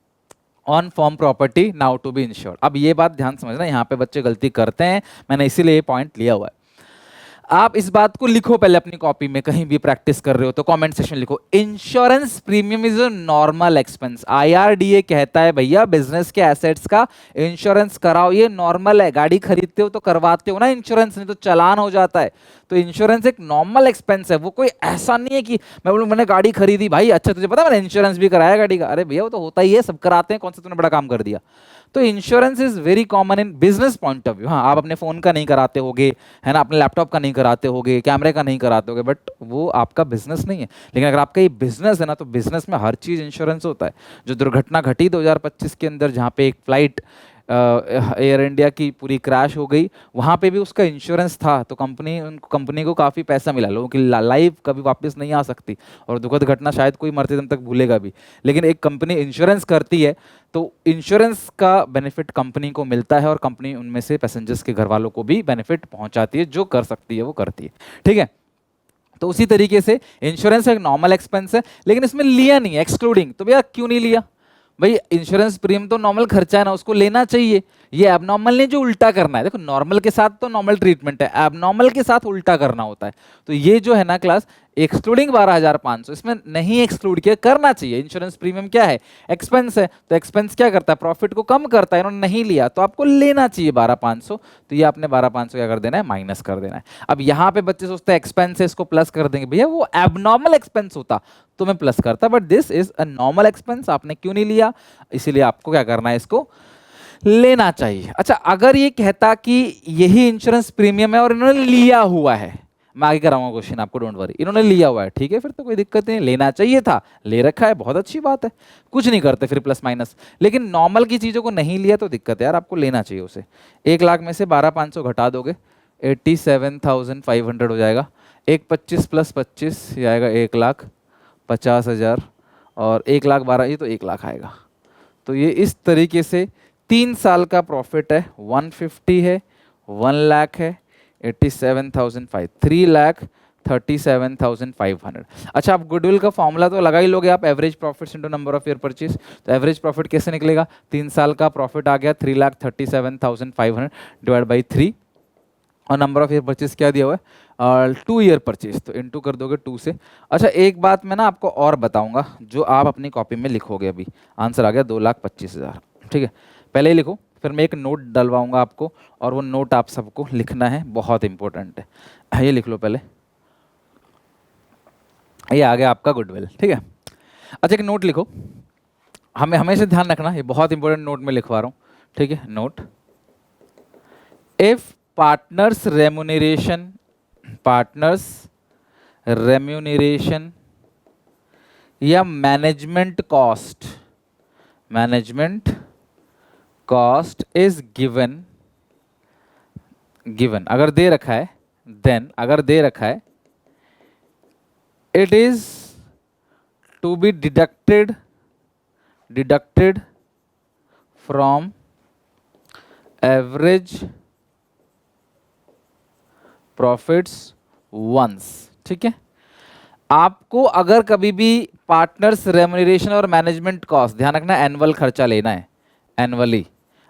on firm property now to be insured. अब ये बात ध्यान समझना, यहाँ पे बच्चे गलती करते हैं, मैंने इसीलिए ये पॉइंट लिया हुआ है। आप इस बात को लिखो पहले अपनी कॉपी में, कहीं भी प्रैक्टिस कर रहे हो तो कमेंट सेक्शन लिखो, insurance premium is a normal expense. IRDA कहता है भैया बिजनेस के एसेट्स का इंश्योरेंस कराओ, ये नॉर्मल है। गाड़ी खरीदते हो तो करवाते हो ना इंश्योरेंस, नहीं तो चालान हो जाता है। तो इंश्योरेंस एक नॉर्मल एक्सपेंस है, वो कोई ऐसा नहीं है कि मैं बोलूं मैंने गाड़ी खरीदी, भाई अच्छा तुझे पता मैंने इंश्योरेंस भी कराया गाड़ी का। अरे भैया वो तो होता ही है, सब कराते हैं, कौन सा तूने बड़ा काम कर दिया। तो insurance is very common in business point of view. हाँ, आप अपने फोन का नहीं कराते होगे, है ना, अपने लैपटॉप का नहीं कराते होगे, कैमरे का नहीं कराते होगे, बट वो आपका बिजनेस नहीं है। लेकिन अगर आपका ये बिजनेस है ना, तो बिजनेस में हर चीज इंश्योरेंस होता है। जो दुर्घटना घटी 2025 के अंदर, जहाँ पे एक फ्लाइट एयर इंडिया की पूरी क्रैश हो गई, वहाँ पे भी उसका इंश्योरेंस था, तो कंपनी को काफ़ी पैसा मिला। लोगों की लाइफ कभी वापस नहीं आ सकती, और दुखद घटना शायद कोई मरते दम तक भूलेगा भी, लेकिन एक कंपनी इंश्योरेंस करती है तो इंश्योरेंस का बेनिफिट कंपनी को मिलता है, और कंपनी उनमें से पैसेंजर्स के घर वालों को भी बेनिफिट पहुंचाती है। जो कर सकती है वो करती है। ठीक है, तो उसी तरीके से इंश्योरेंस एक नॉर्मल एक्सपेंस है, लेकिन इसमें लिया नहीं है, एक्सक्लूडिंग। तो भैया क्यों नहीं लिया? भाई इंश्योरेंस प्रीमियम तो नॉर्मल खर्चा है ना, उसको लेना चाहिए। ये एबनॉर्मल नहीं जो उल्टा करना है। देखो नॉर्मल के साथ तो नॉर्मल ट्रीटमेंट है, एबनॉर्मल के साथ उल्टा करना होता है। तो ये जो है ना क्लास, एक्सक्लूडिंग 12,500, इसमें नहीं एक्सक्लूड किया, करना चाहिए। इंश्योरेंस प्रीमियम क्या है? एक्सपेंस है, तो एक्सपेंस क्या करता है? प्रॉफिट को कम करता है। इन्होंने नहीं लिया तो आपको लेना चाहिए 12,500, तो ये आपने 12,500 क्या कर देना है? माइनस कर देना है। अब यहाँ पे बच्चे सोचते हैं एक्सपेंस है इसको प्लस कर देंगे, भैया वो एबनॉर्मल एक्सपेंस होता तो मैं प्लस करता, but this is a normal expense, आपने क्यों नहीं लिया? इसीलिए आपको क्या करना है? इसको लेना चाहिए। अच्छा, अगर ये कहता कि यही इंश्योरेंस प्रीमियम है और इन्होंने लिया हुआ है, मैं आगे कराऊंगा क्वेश्चन आपको, डोंट वरी, इन्होंने लिया हुआ है, ठीक है, फिर तो कोई दिक्कत नहीं, लेना चाहिए था, ले रखा है, बहुत अच्छी बात है, कुछ नहीं करते फिर प्लस माइनस। लेकिन नॉर्मल की चीज़ों को नहीं लिया तो दिक्कत है यार, आपको लेना चाहिए उसे। 1 लाख में से 12,500 घटा दोगे 87,500 हो जाएगा। 1,25 प्लस 25 ये आएगा 1,50,000, और 1,12,000 ये तो 1 लाख आएगा। तो ये इस तरीके से 3 साल का प्रॉफिट है, 150 है, 1 लाख है, 87,500, 3,37,500। अच्छा, आप गुडविल का फॉर्मूला तो लगा ही लोगे आप, average profit into number of year purchase. तो एवरेज प्रॉफिट कैसे निकलेगा? 3 साल का प्रॉफिट आ गया 3,37,500 डिवाइड बाई 3, और नंबर ऑफ ईयर परचेज क्या दिया हुआ है? 2 ईयर परचेज, तो इंटू कर दोगे 2 से। अच्छा, एक बात मैं ना आपको और बताऊंगा जो आप अपनी कॉपी में लिखोगे। अभी आंसर आ गया 2,25,000, ठीक है, पहले ही लिखो, फिर मैं एक नोट डलवाऊंगा आपको, और वो नोट आप सबको लिखना है, बहुत इंपॉर्टेंट है। ये लिख लो पहले, ये आ गया आपका गुडविल, ठीक है। अच्छा, एक नोट लिखो, हमें हमेशा ध्यान रखना, ये बहुत इंपॉर्टेंट नोट में लिखवा रहा हूँ, ठीक है। नोट, इफ पार्टनर्स रेम्यूनरेशन या मैनेजमेंट कॉस्ट इज गिवन, अगर दे रखा है, देन अगर दे रखा है, it is to be deducted from average profits once, ठीक है। आपको अगर कभी भी पार्टनर्स रेम्यूनरेशन और मैनेजमेंट कॉस्ट, ध्यान रखना एनुअल खर्चा लेना है, एनुअली।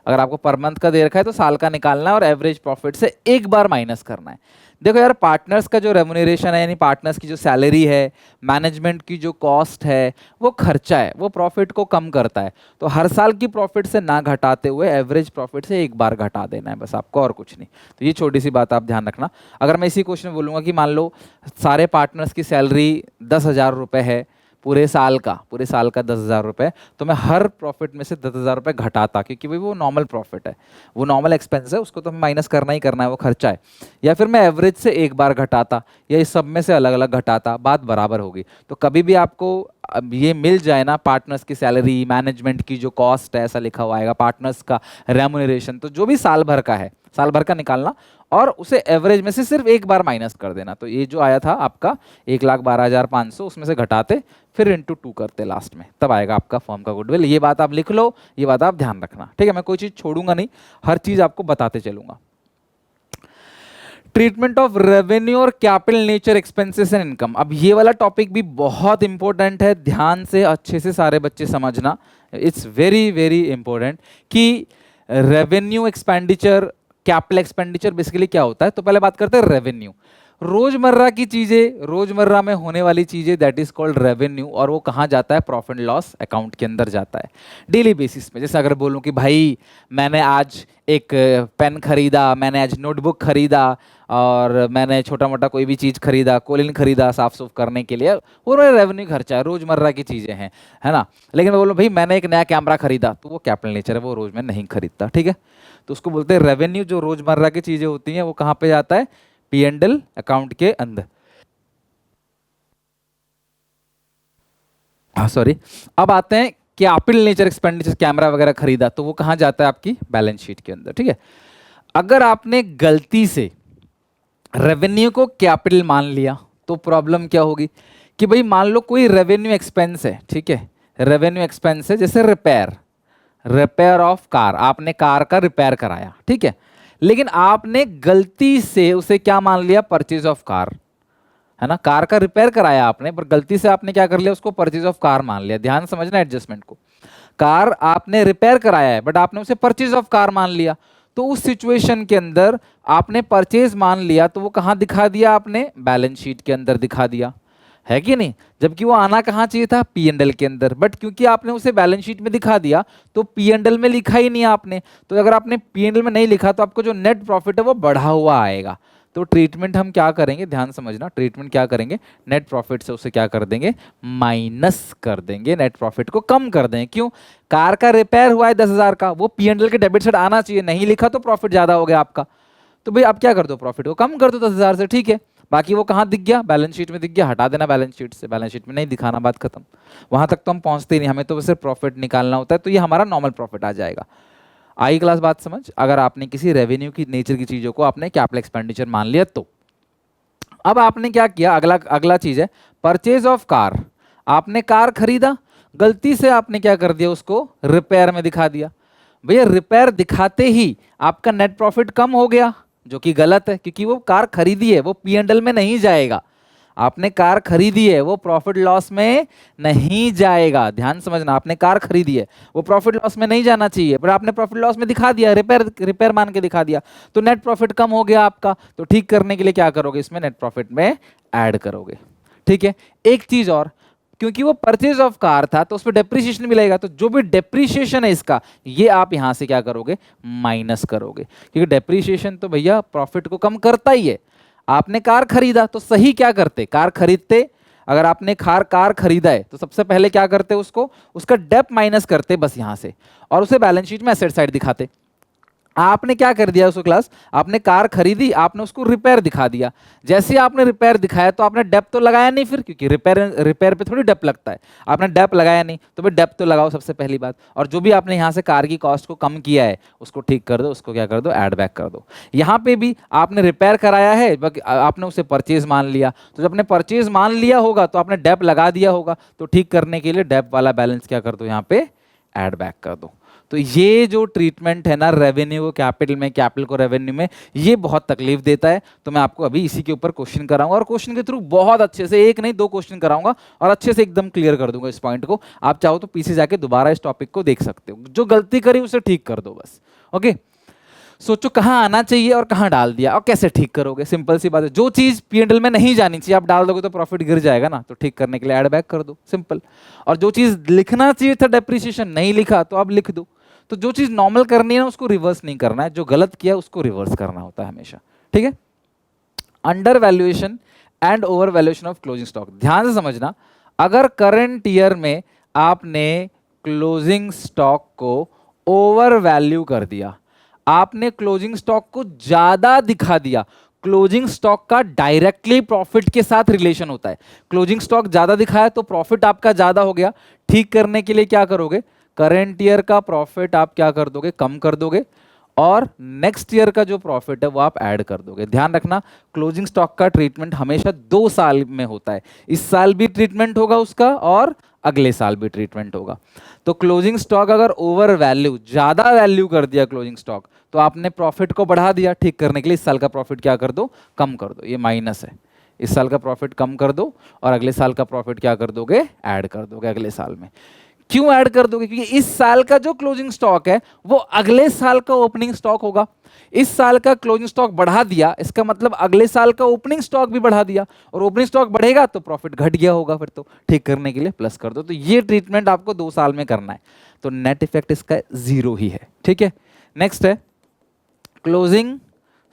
अगर आपको पर मंथ का दे रखा है तो साल का निकालना है, और एवरेज प्रॉफिट से एक बार माइनस करना है। देखो यार, पार्टनर्स का जो रेम्यूनरेशन है, यानी पार्टनर्स की जो सैलरी है, मैनेजमेंट की जो कॉस्ट है, वो खर्चा है, वो प्रॉफिट को कम करता है। तो हर साल की प्रॉफिट से ना घटाते हुए एवरेज प्रॉफिट से एक बार घटा देना है बस आपको, और कुछ नहीं। तो ये छोटी सी बात आप ध्यान रखना। अगर मैं इसी क्वेश्चन में बोलूँगा कि मान लो सारे पार्टनर्स की सैलरी 10,000 रुपये है, पूरे साल का 10,000 रुपये, तो मैं हर प्रॉफिट में से 10,000 रुपये घटाता, क्योंकि भाई वो नॉर्मल प्रॉफिट है, वो नॉर्मल एक्सपेंस है, उसको तो माइनस करना ही करना है, वो खर्चा है। या फिर मैं एवरेज से एक बार घटाता, या इस सब में से अलग अलग घटाता, बात बराबर होगी। तो कभी भी आपको अब ये मिल जाए ना, पार्टनर्स की सैलरी, मैनेजमेंट की जो कॉस्ट है, ऐसा लिखा हुआ आएगा, पार्टनर्स का रेम्यूनरेशन, तो जो भी साल भर का है, साल भर का निकालना और उसे एवरेज में से सिर्फ एक बार माइनस कर देना। तो ये जो आया था आपका 1,12,500, उसमें से घटाते फिर इंटू 2 करते लास्ट में, तब आएगा आपका फर्म का गुडविल। ये बात आप लिख लो, ये बात आप ध्यान रखना, ठीक है। मैं कोई चीज़ छोड़ूंगा नहीं, हर चीज़ आपको बताते चलूंगा। ट्रीटमेंट ऑफ रेवेन्यू और capital nature expenses and income. अब ये वाला टॉपिक भी बहुत इंपॉर्टेंट है, ध्यान से अच्छे से सारे बच्चे समझना, इट्स वेरी वेरी इंपॉर्टेंट कि revenue expenditure, capital expenditure basically क्या होता है। तो पहले बात करते हैं रेवेन्यू, रोजमर्रा की चीजें, रोजमर्रा में होने वाली चीजें, दैट इज कॉल्ड रेवेन्यू, और वो कहाँ जाता है, प्रॉफिट एंड लॉस अकाउंट के अंदर जाता है डेली बेसिस पे। जैसे अगर बोलूं कि भाई मैंने आज एक पेन खरीदा, मैंने आज नोटबुक खरीदा, और मैंने छोटा मोटा कोई भी चीज़ खरीदा, कोलिन खरीदा साफ सुफ करने के लिए, वो रेवेन्यू खर्चा है, रोजमर्रा की चीज़ें हैं, है ना। लेकिन मैं बोलूँ भाई मैंने एक नया कैमरा खरीदा, तो वो कैपिटल नेचर है, वो रोज में नहीं खरीदता, ठीक है। तो उसको बोलते हैं रेवेन्यू। जो रोजमर्रा की चीज़ें होती हैं वो कहाँ पे जाता है, P&L अकाउंट के अंदर। हाँ सॉरी, अब आते हैं कैपिटल नेचर एक्सपेंडिचर, कैमरा वगैरह खरीदा, तो वो कहाँ जाता है, आपकी बैलेंस शीट के अंदर, ठीक है। अगर आपने गलती से रेवेन्यू को कैपिटल मान लिया तो प्रॉब्लम क्या होगी कि भाई मान लो कोई रेवेन्यू एक्सपेंस है, ठीक है, रेवेन्यू एक्सपेंस है, जैसे रिपेयर ऑफ कार, आपने कार का रिपेयर कराया, ठीक है, लेकिन आपने गलती से उसे क्या मान लिया, परचेज ऑफ कार, है ना। कार का रिपेयर कराया आपने, पर गलती से आपने क्या कर लिया, उसको परचेज ऑफ कार मान लिया। ध्यान समझना एडजस्टमेंट को, कार आपने रिपेयर कराया है बट आपने उसे परचेज ऑफ कार मान लिया। तो उस सिचुएशन के अंदर आपने परचेज मान लिया, तो वो कहां दिखा दिया, आपने बैलेंस शीट के अंदर दिखा दिया, है कि नहीं। जबकि वो आना कहां चाहिए था, P&L के अंदर, बट क्योंकि आपने उसे बैलेंस शीट में दिखा दिया तो P&L में लिखा ही नहीं आपने। तो अगर आपने P&L में नहीं लिखा तो आपको जो नेट प्रॉफिट है वो बढ़ा हुआ आएगा। तो ट्रीटमेंट हम क्या करेंगे, ध्यान समझना, ट्रीटमेंट क्या करेंगे, नेट प्रॉफिट से उसे क्या कर देंगे, माइनस कर देंगे, नेट प्रॉफिट को कम कर देंगे। क्यों, कार का रिपेयर हुआ है 10,000 का, वो P&L के डेबिट साइड आना चाहिए, नहीं लिखा तो प्रॉफिट ज्यादा हो गया आपका। तो भाई आप क्या कर दो, प्रॉफिट को कम कर दो 10,000 से, ठीक है। बाकी वो कहाँ दिख गया, बैलेंस शीट में दिख गया, हटा देना बैलेंस शीट से, बैलेंस शीट में नहीं दिखाना, बात खत्म। वहां तक तो हम पहुंचते ही नहीं, हमें तो सिर्फ प्रॉफिट निकालना होता है, तो ये हमारा नॉर्मल प्रॉफिट आ जाएगा। आई क्लास बात समझ। अगर आपने किसी रेवेन्यू की नेचर की चीजों को आपने कैपिटल एक्सपेंडिचर मान लिया तो अब आपने क्या किया, अगला चीज है परचेज ऑफ कार। आपने कार खरीदा, गलती से आपने क्या कर दिया, उसको रिपेयर में दिखा दिया। भैया रिपेयर दिखाते ही आपका नेट प्रॉफिट कम हो गया, जो कि गलत है, क्योंकि वो कार खरीदी है, वो P&L में नहीं जाएगा। आपने कार खरीदी है, वो प्रॉफिट लॉस में नहीं जाएगा। ध्यान समझना, आपने कार खरीदी है, वो प्रॉफिट लॉस में नहीं जाना चाहिए, पर आपने प्रॉफिट लॉस में दिखा दिया, रिपेयर मान के दिखा दिया, तो नेट प्रॉफिट कम हो गया आपका। तो ठीक करने के लिए क्या करोगे, इसमें नेट प्रॉफिट में ऐड करोगे, ठीक है। एक चीज और, क्योंकि वो परचेज ऑफ कार था तो उस पर डेप्रिसिएशन मिलेगा, तो जो भी डेप्रिसिएशन है इसका, ये आप यहां से क्या करोगे, माइनस करोगे, क्योंकि डेप्रिसिएशन तो भैया प्रॉफिट को कम करता ही है। आपने कार खरीदा तो सही क्या करते, कार खरीदते, अगर आपने कार खरीदा है तो सबसे पहले क्या करते, उसको उसका डेप माइनस करते बस यहां से, और उसे बैलेंस शीट में एसेट साइड दिखाते। आपने क्या कर दिया उसको क्लास, आपने कार खरीदी, आपने उसको रिपेयर दिखा दिया। जैसे आपने रिपेयर दिखाया तो आपने डेप तो लगाया नहीं फिर, क्योंकि रिपेयर पे थोड़ी डेप लगता है, आपने डेप लगाया नहीं, तो भाई डेप तो लगाओ सबसे पहली बात। और जो भी आपने यहाँ से कार की कॉस्ट को कम किया है उसको ठीक कर दो, उसको क्या कर दो, ऐड बैक कर दो। यहाँ पे भी आपने रिपेयर कराया है, आपने उसे परचेज मान लिया, तो जब आपने परचेज मान लिया होगा तो आपने डेप लगा दिया होगा, तो ठीक करने के लिए डेप वाला बैलेंस क्या कर दो, यहाँ पे ऐड बैक कर दो। तो ये जो ट्रीटमेंट है ना, रेवेन्यू को कैपिटल में, कैपिटल को रेवेन्यू में, ये बहुत तकलीफ देता है। तो मैं आपको अभी इसी के ऊपर क्वेश्चन कराऊंगा, और क्वेश्चन के थ्रू बहुत अच्छे से, एक नहीं 2 क्वेश्चन कराऊंगा, और अच्छे से एकदम क्लियर कर दूंगा इस पॉइंट को। आप चाहो तो पीछे जाके दोबारा इस टॉपिक को देख सकते हो, जो गलती करी उसे ठीक कर दो बस। ओके, सोचो कहाँ आना चाहिए और कहाँ डाल दिया, और कैसे ठीक करोगे। सिंपल सी बात है, जो चीज P&L में नहीं जानी चाहिए आप डाल दोगे तो प्रॉफिट गिर जाएगा ना, तो ठीक करने के लिए ऐड बैक कर दो, सिंपल। और जो चीज लिखना चाहिए था डेप्रिसिएशन, नहीं लिखा तो आप लिख दो। तो जो चीज नॉर्मल करनी है ना उसको रिवर्स नहीं करना है, जो गलत किया उसको रिवर्स करना होता है हमेशा, ठीक है। Under valuation and over valuation of closing stock, ध्यान से समझना। अगर करंट ईयर में आपने क्लोजिंग स्टॉक को ओवर वैल्यू कर दिया, आपने क्लोजिंग स्टॉक को ज्यादा दिखा दिया, क्लोजिंग स्टॉक का डायरेक्टली प्रॉफिट के साथ रिलेशन होता है, क्लोजिंग स्टॉक ज्यादा दिखाया तो प्रॉफिट आपका ज्यादा हो गया। ठीक करने के लिए क्या करोगे, करंट ईयर का प्रॉफिट आप क्या कर दोगे, कम कर दोगे, और नेक्स्ट ईयर का जो प्रॉफिट है वो आप ऐड कर दोगे। ध्यान रखना, क्लोजिंग स्टॉक का ट्रीटमेंट हमेशा 2 साल में होता है, इस साल भी ट्रीटमेंट होगा उसका और अगले साल भी ट्रीटमेंट होगा। तो क्लोजिंग स्टॉक अगर ओवर वैल्यू, ज्यादा वैल्यू कर दिया क्लोजिंग स्टॉक, तो आपने प्रॉफिट को बढ़ा दिया। ठीक करने के लिए इस साल का प्रॉफिट क्या कर दो, कम कर दो, ये माइनस है, इस साल का प्रॉफिट कम कर दो और अगले साल का प्रॉफिट क्या कर दोगे, ऐड कर दोगे अगले साल में। क्यों ऐड कर दोगे, क्योंकि इस साल का जो क्लोजिंग स्टॉक है वो अगले साल का ओपनिंग स्टॉक होगा। इस साल का क्लोजिंग स्टॉक बढ़ा दिया, इसका मतलब अगले साल का ओपनिंग स्टॉक भी बढ़ा दिया, और ओपनिंग स्टॉक बढ़ेगा तो प्रॉफिट घट गया होगा, फिर तो ठीक करने के लिए प्लस कर दो। तो ये ट्रीटमेंट आपको 2 साल में करना है, तो नेट इफेक्ट इसका 0 ही है। ठीक है, नेक्स्ट है क्लोजिंग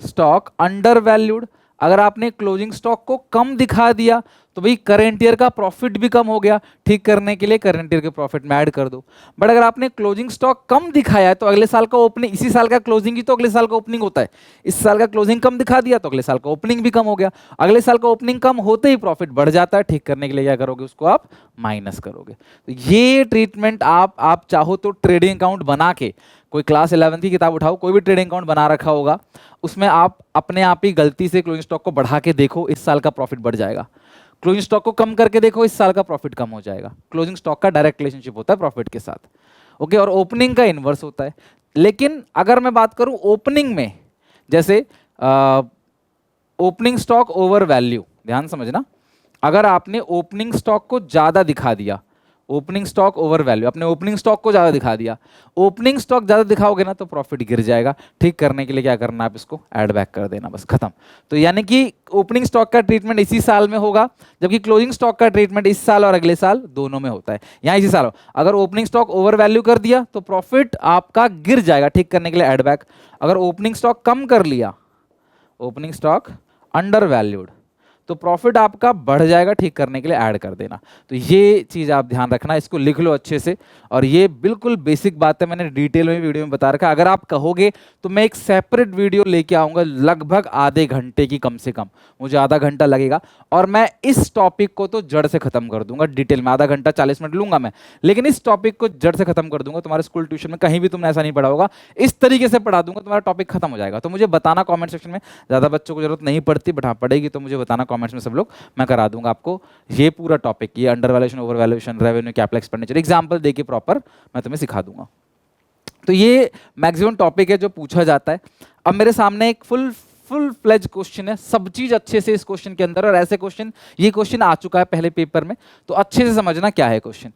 स्टॉक अंडर वैल्यूड। अगर आपने क्लोजिंग स्टॉक को कम दिखा दिया तो भाई करंट ईयर का प्रॉफिट भी कम हो गया, ठीक करने के लिए करंट ईयर के प्रॉफिट में ऐड कर दो। बट अगर आपने क्लोजिंग स्टॉक कम दिखाया है तो अगले साल का ओपनिंग, इसी साल का क्लोजिंग ही तो अगले साल का ओपनिंग होता है, इस साल का क्लोजिंग कम दिखा दिया तो अगले साल का ओपनिंग भी कम हो गया, अगले साल का ओपनिंग कम होते ही प्रॉफिट बढ़ जाता है। ठीक करने के लिए क्या करोगे, उसको आप माइनस करोगे। तो ये ट्रीटमेंट आप चाहो तो ट्रेडिंग अकाउंट बना के, कोई क्लास 11 की किताब उठाओ, कोई भी ट्रेडिंग अकाउंट बना रखा होगा, उसमें आप अपने आप ही गलती से क्लोजिंग स्टॉक को बढ़ा के देखो, इस साल का प्रॉफिट बढ़ जाएगा। क्लोजिंग स्टॉक को कम करके देखो, इस साल का प्रॉफिट कम हो जाएगा। क्लोजिंग स्टॉक का डायरेक्ट रिलेशनशिप होता है प्रॉफिट के साथ, ओके, और ओपनिंग का इनवर्स होता है। लेकिन अगर मैं बात करूं ओपनिंग में, जैसे ओपनिंग स्टॉक ओवर वैल्यू, ध्यान समझना, अगर आपने ओपनिंग स्टॉक को ज्यादा दिखा दिया, ओपनिंग स्टॉक ओवर वैल्यू, अपने ओपनिंग स्टॉक को ज्यादा दिखा दिया, ओपनिंग स्टॉक ज्यादा दिखाओगे ना तो प्रॉफिट गिर जाएगा। ठीक करने के लिए क्या करना, आप इसको ऐड बैक कर देना, बस खत्म। तो यानी कि ओपनिंग स्टॉक का ट्रीटमेंट इसी साल में होगा, जबकि क्लोजिंग स्टॉक का ट्रीटमेंट इस साल और अगले साल दोनों में होता है। यहाँ इसी साल अगर ओपनिंग स्टॉक ओवर वैल्यू कर दिया तो प्रॉफिट आपका गिर जाएगा, ठीक करने के लिए ऐड बैक। अगर ओपनिंग स्टॉक कम कर लिया, ओपनिंग स्टॉक अंडर वैल्यूड, तो प्रॉफिट आपका बढ़ जाएगा, ठीक करने के लिए ऐड कर देना। तो ये चीज़ आप ध्यान रखना, इसको लिख लो अच्छे से, और ये बिल्कुल बेसिक बात है, मैंने डिटेल में वीडियो में बता रखा है। अगर आप कहोगे तो मैं एक सेपरेट वीडियो लेके आऊँगा, लगभग आधे घंटे की, कम से कम मुझे आधा घंटा लगेगा, और मैं इस टॉपिक को तो जड़ से खत्म कर दूंगा डिटेल में। आधा घंटा 40 मिनट लूंगा मैं, लेकिन इस टॉपिक को जड़ से खत्म कर दूंगा। तुम्हारे स्कूल ट्यूशन में कहीं भी तुमने ऐसा नहीं पढ़ा होगा, इस तरीके से पढ़ा दूंगा, तुम्हारा टॉपिक खत्म हो जाएगा। तो मुझे बताना कॉमेंट सेक्शन में, ज़्यादा बच्चों को जरूरत नहीं पड़ती, बट हाँ पड़ेगी तो मुझे बताना कॉमेंट्स में सब लोग, मैं करा दूंगा आपको ये पूरा टॉपिक, ये under valuation, over valuation, revenue, capital expenditure, example देके प्रॉपर मैं तुम्हें सिखा दूंगा। तो ये मैक्सिमम टॉपिक है जो पूछा जाता है। अब मेरे सामने एक फुल फ्लेज क्वेश्चन है, सब चीज अच्छे से इस क्वेश्चन के अंदर, और ऐसे क्वेश्चन, ये क्वेश्चन आ चुका है पहले पेपर में, तो अच्छे से समझना क्या है question.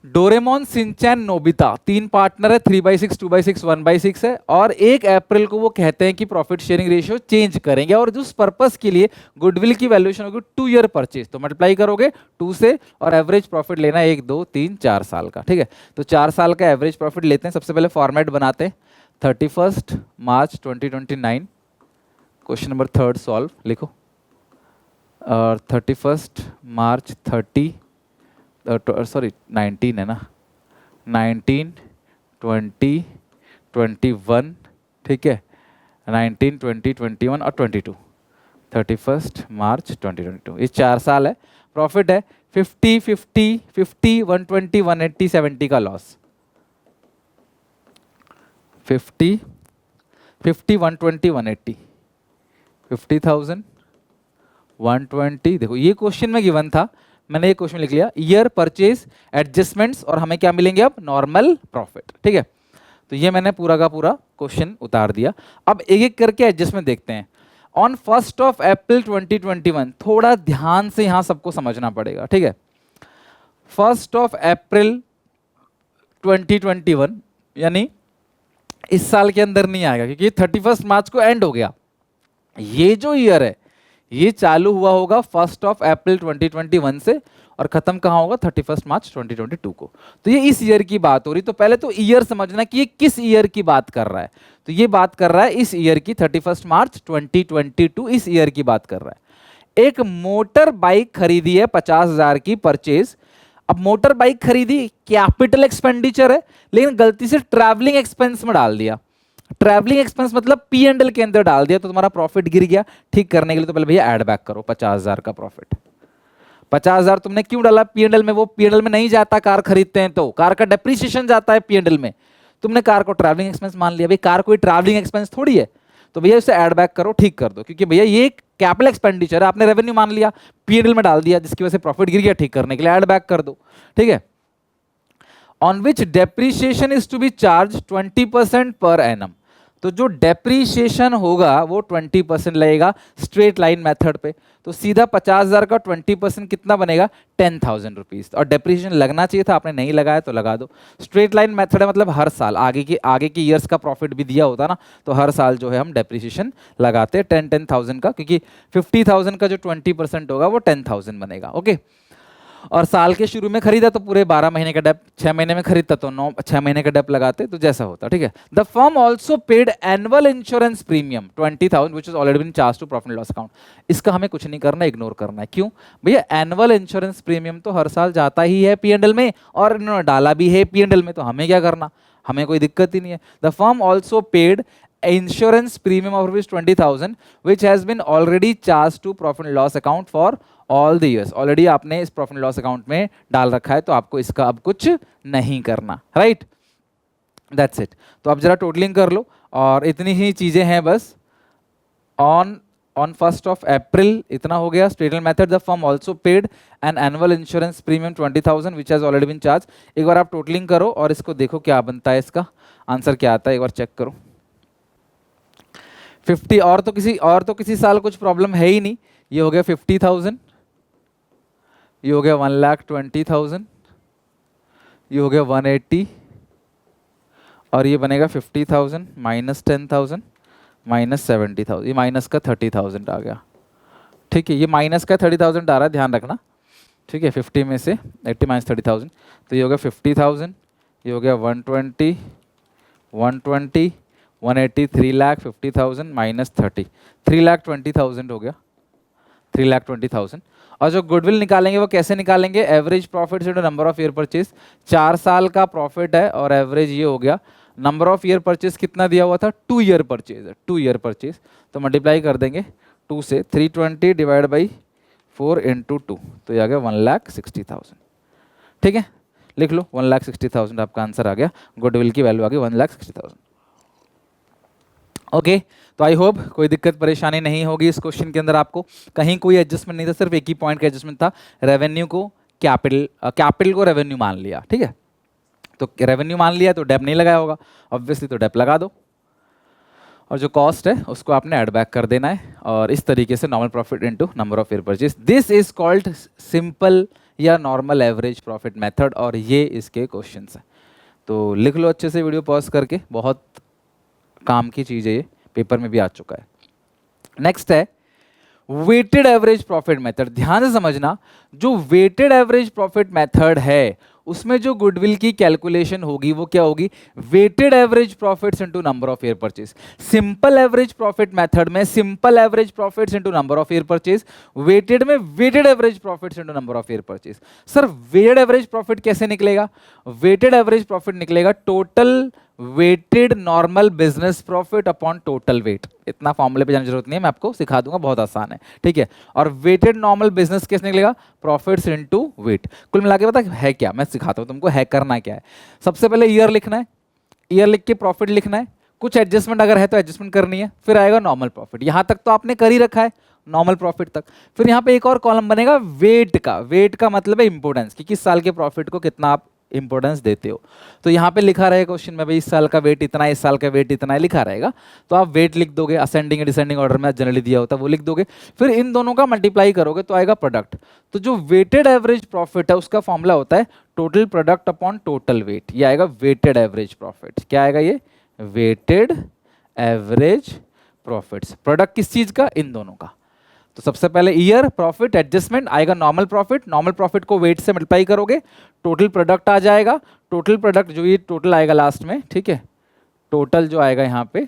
Doraemon, Shinchan, Nobita 3 partner है, 3/6, 2/6, 1/6 है, और 1 अप्रैल को वो कहते हैं कि प्रॉफिट शेयरिंग रेशियो चेंज करेंगे, और उस पर्पस के लिए गुडविल की वैल्यूएशन होगी 2 ईयर परचेज, तो मल्टीप्लाई करोगे 2 से, और एवरेज प्रॉफिट लेना है 1, 2, 3, 4 साल का। ठीक है, तो 4 साल का एवरेज प्रॉफिट लेते हैं। सबसे पहले फॉर्मेट बनाते हैं, 31 मार्च 2029, क्वेश्चन नंबर 3 सॉल्व लिखो, और 31 मार्च 19 है ना, 19, 20, 21, ठीक है, 19, 20, 21 और 22, 31 मार्च 2022, ये 4 साल है। प्रॉफिट है 50, 50, 50, 120, 180, 70 का लॉस, 50, 50, 120, 180, 50,000, 120। देखो ये क्वेश्चन में गिवन था, मैंने ये क्वेश्चन लिख लिया, ईयर, परचेज, एडजस्टमेंट्स, और हमें क्या मिलेंगे अब, नॉर्मल प्रॉफिट। ठीक है, तो ये मैंने पूरा का पूरा क्वेश्चन उतार दिया। अब एक एक करके एडजस्टमेंट देखते हैं। ऑन 1 अप्रैल 2021, थोड़ा ध्यान से यहां सबको समझना पड़ेगा। ठीक है, 1 अप्रैल 2021 यानी इस साल के अंदर नहीं आएगा, क्योंकि 31 मार्च को एंड हो गया। ये जो ईयर है ये चालू हुआ होगा 1 अप्रैल 2021 से, और खत्म कहाँ होगा, 31 मार्च 2022 को। तो ये इस ईयर की बात हो रही। तो पहले तो ईयर समझना कि ये किस ईयर की बात कर रहा है। तो ये बात कर रहा है इस ईयर की, 31 मार्च 2022, इस ईयर की बात कर रहा है। एक मोटर बाइक खरीदी है 50,000 की परचेज। अब मोटर बाइक खरीदी, कैपिटल एक्सपेंडिचर है, लेकिन गलती से ट्रैवलिंग एक्सपेंस में डाल दिया। ट्रैवलिंग एक्सपेंस मतलब पी एंड एल के अंदर डाल दिया, तो तुम्हारा प्रॉफिट गिर गया। ठीक करने के लिए तो पहले भैया ऐड बैक करो 50,000 का प्रॉफिट। 50,000 तुमने क्यों डाला पीएनएल में? वो पीएनएल में नहीं जाता, कार खरीदते हैं तो कार का डेप्रिसिएशन जाता है पीएनएल में। तुमने कार को ट्रैवलिंग एक्सपेंस मान लिया, भाई कार कोई ट्रैवलिंग एक्सपेंस थोड़ी है, तो भैया इसे ऐड बैक करो, ठीक कर दो, क्योंकि भैया ये कैपिटल एक्सपेंडिचर है, आपने रेवेन्यू मान लिया, पीएनएल में डाल दिया, जिसकी वजह से प्रॉफिट गिर गया। ठीक करने के लिए ऐड बैक कर दो, ठीक है। On which depreciation is to be charge 20% per annum. तो जो डेप्रीशिएशन होगा वो 20% लगेगा स्ट्रेट लाइन मेथड पे। तो सीधा 50,000 का 20% कितना बनेगा? 10,000 रुपीज। और डेप्रीशिएशन लगना चाहिए था, आपने नहीं लगाया तो लगा दो। स्ट्रेट लाइन मेथड है, मतलब हर साल आगे के ईयर्स का प्रॉफिट भी दिया होता ना, तो हर साल जो है हम डेप्रीशिएशन लगाते 10,000 का, क्योंकि 50,000 का जो 20% होगा वो 10,000 बनेगा। ओके, और साल के शुरू में खरीदा तो पूरे 12 महीने का डेप, 6 महीने में खरीदता तो 6 महीने का डेप लगाते, तो जैसा होता, ठीक है। The firm also paid annual insurance premium 20,000 which is already been charge to profit loss account. इसका हमें कुछ नहीं करना, इग्नोर करना है। क्यों भैया? एनुअल इंश्योरेंस प्रीमियम तो हर साल जाता ही है पीएनएल में, और इन्होंने डाला भी है पीएनएल में, तो हमें क्या करना, हमें कोई दिक्कत ही नहीं है। The firm also paid insurance premium of rupees 20,000 which has been already charge to profit loss account for all the years. Already आपने इस प्रॉफिट लॉस अकाउंट में डाल रखा है, तो आपको इसका अब कुछ नहीं करना, राइट। That's it. तो अब जरा टोटलिंग कर लो, और इतनी ही चीजें हैं बस। ऑन 1st of April इतना हो गया। Statement method, the firm also paid an annual insurance premium 20,000 which has already been charge. एक बार आप टोटलिंग करो और इसको देखो क्या बनता है, इसका आंसर क्या आता है, एक बार चेक करो। 50 और तो किसी साल कुछ प्रॉब्लम है ही नहीं। ये हो गया 50,000, ये हो गया 1,20,000, ये हो गया 180, और ये बनेगा 50,000 माइनस 10,000 माइनस 70,000, ये माइनस का 30,000 आ गया, ठीक है। ये माइनस का 30,000 आ रहा है, ध्यान रखना, ठीक है। 50 में से 80 माइनस 30,000, तो ये हो गया 50,000, ये हो गया 120, 120, 180, 3,50,000 माइनस 30, 3,20,000 हो गया, 3,20,000। और जो गुडविल निकालेंगे वो कैसे निकालेंगे? एवरेज प्रॉफिट से नंबर ऑफ ईयर परचेज। 4 साल का प्रॉफिट है और एवरेज ये हो गया। नंबर ऑफ ईयर परचेज कितना दिया हुआ था? 2 ईयर परचेज है, 2 ईयर परचेज, तो मल्टीप्लाई कर देंगे 2 से। 320 डिवाइड बाई 4 इंटू 2, तो ये आ गया 1,60,000, ठीक है। लिख लो 1,60,000 आपका आंसर आ गया। गुडविल की वैल्यू आ गई 1,60,000। ओके, तो आई होप कोई दिक्कत परेशानी नहीं होगी इस क्वेश्चन के अंदर। आपको कहीं कोई एडजस्टमेंट नहीं था, सिर्फ एक ही पॉइंट का एडजस्टमेंट था, रेवेन्यू को कैपिटल को रेवेन्यू मान लिया, ठीक है। तो रेवेन्यू मान लिया तो डेप नहीं लगाया होगा, ऑब्वियसली, तो डेप लगा दो, और जो कॉस्ट है उसको आपने ऐड बैक कर देना है। और इस तरीके से normal profit into number of year purchase, this is called simple या नॉर्मल एवरेज प्रॉफिट मेथड, और ये इसके क्वेश्चंस हैं। तो लिख लो अच्छे से, वीडियो पॉज करके, बहुत काम की चीज़ है ये, पेपर में भी आ चुका है। नेक्स्ट है वेटेड एवरेज प्रॉफिट मेथड। ध्यान से समझना, जो वेटेड एवरेज प्रॉफिट मेथड है उसमें जो गुडविल की कैलकुलेशन होगी वो क्या होगी? Weighted average profits into number of year purchase. Simple average profit method में simple average profits into number of year purchase, weighted में weighted average profits into number of year purchase. Sir weighted average profit कैसे निकलेगा? Weighted average profit निकलेगा total weighted normal business profit upon total weight. इतना फॉर्मूले पे जाने की जरूरत नहीं है, मैं आपको सिखा दूंगा, बहुत आसान है, ठीक है। और वेटेड नॉर्मल बिजनेस कैसे निकलेगा? Profits into wait. कुल मिला के पता है क्या, मैं सिखाता हूं तुमको है करना क्या है। सबसे पहले ईयर लिखना है, ईयर लिख के प्रॉफिट लिखना है, कुछ एडजस्टमेंट अगर है तो एडजस्टमेंट करनी है, फिर आएगा नॉर्मल प्रॉफिट। यहां तक तो आपने कर ही रखा है, नॉर्मल प्रॉफिट तक। फिर यहाँ पे एक और कॉलम बनेगा वेट का। वेट का मतलब है इंपोर्टेंस, कि किस साल के प्रॉफिट को कितना आप इंपोर्टेंस देते हो। तो यहाँ पे लिखा रहेगा क्वेश्चन में, भाई इस साल का वेट इतना है, इस साल का वेट इतना है, लिखा रहेगा, तो आप वेट लिख दोगे। असेंडिंग डिसेंडिंग ऑर्डर में जनरली दिया होता है, वो लिख दोगे। फिर इन दोनों का मल्टीप्लाई करोगे तो आएगा प्रोडक्ट। तो जो वेटेड एवरेज प्रॉफिट है उसका फॉर्मूला होता है total product upon total wait. ये आएगा वेटेड एवरेज प्रॉफिट। क्या आएगा ये? Weighted average profits. प्रोडक्ट किस चीज का? इन दोनों का। तो सबसे पहले ईयर प्रॉफिट एडजस्टमेंट आएगा नॉर्मल प्रॉफिट, नॉर्मल प्रॉफिट को वेट से मल्टीप्लाई करोगे, टोटल प्रोडक्ट आ जाएगा। टोटल प्रोडक्ट जो ये टोटल आएगा लास्ट में, ठीक है, टोटल जो आएगा यहाँ पे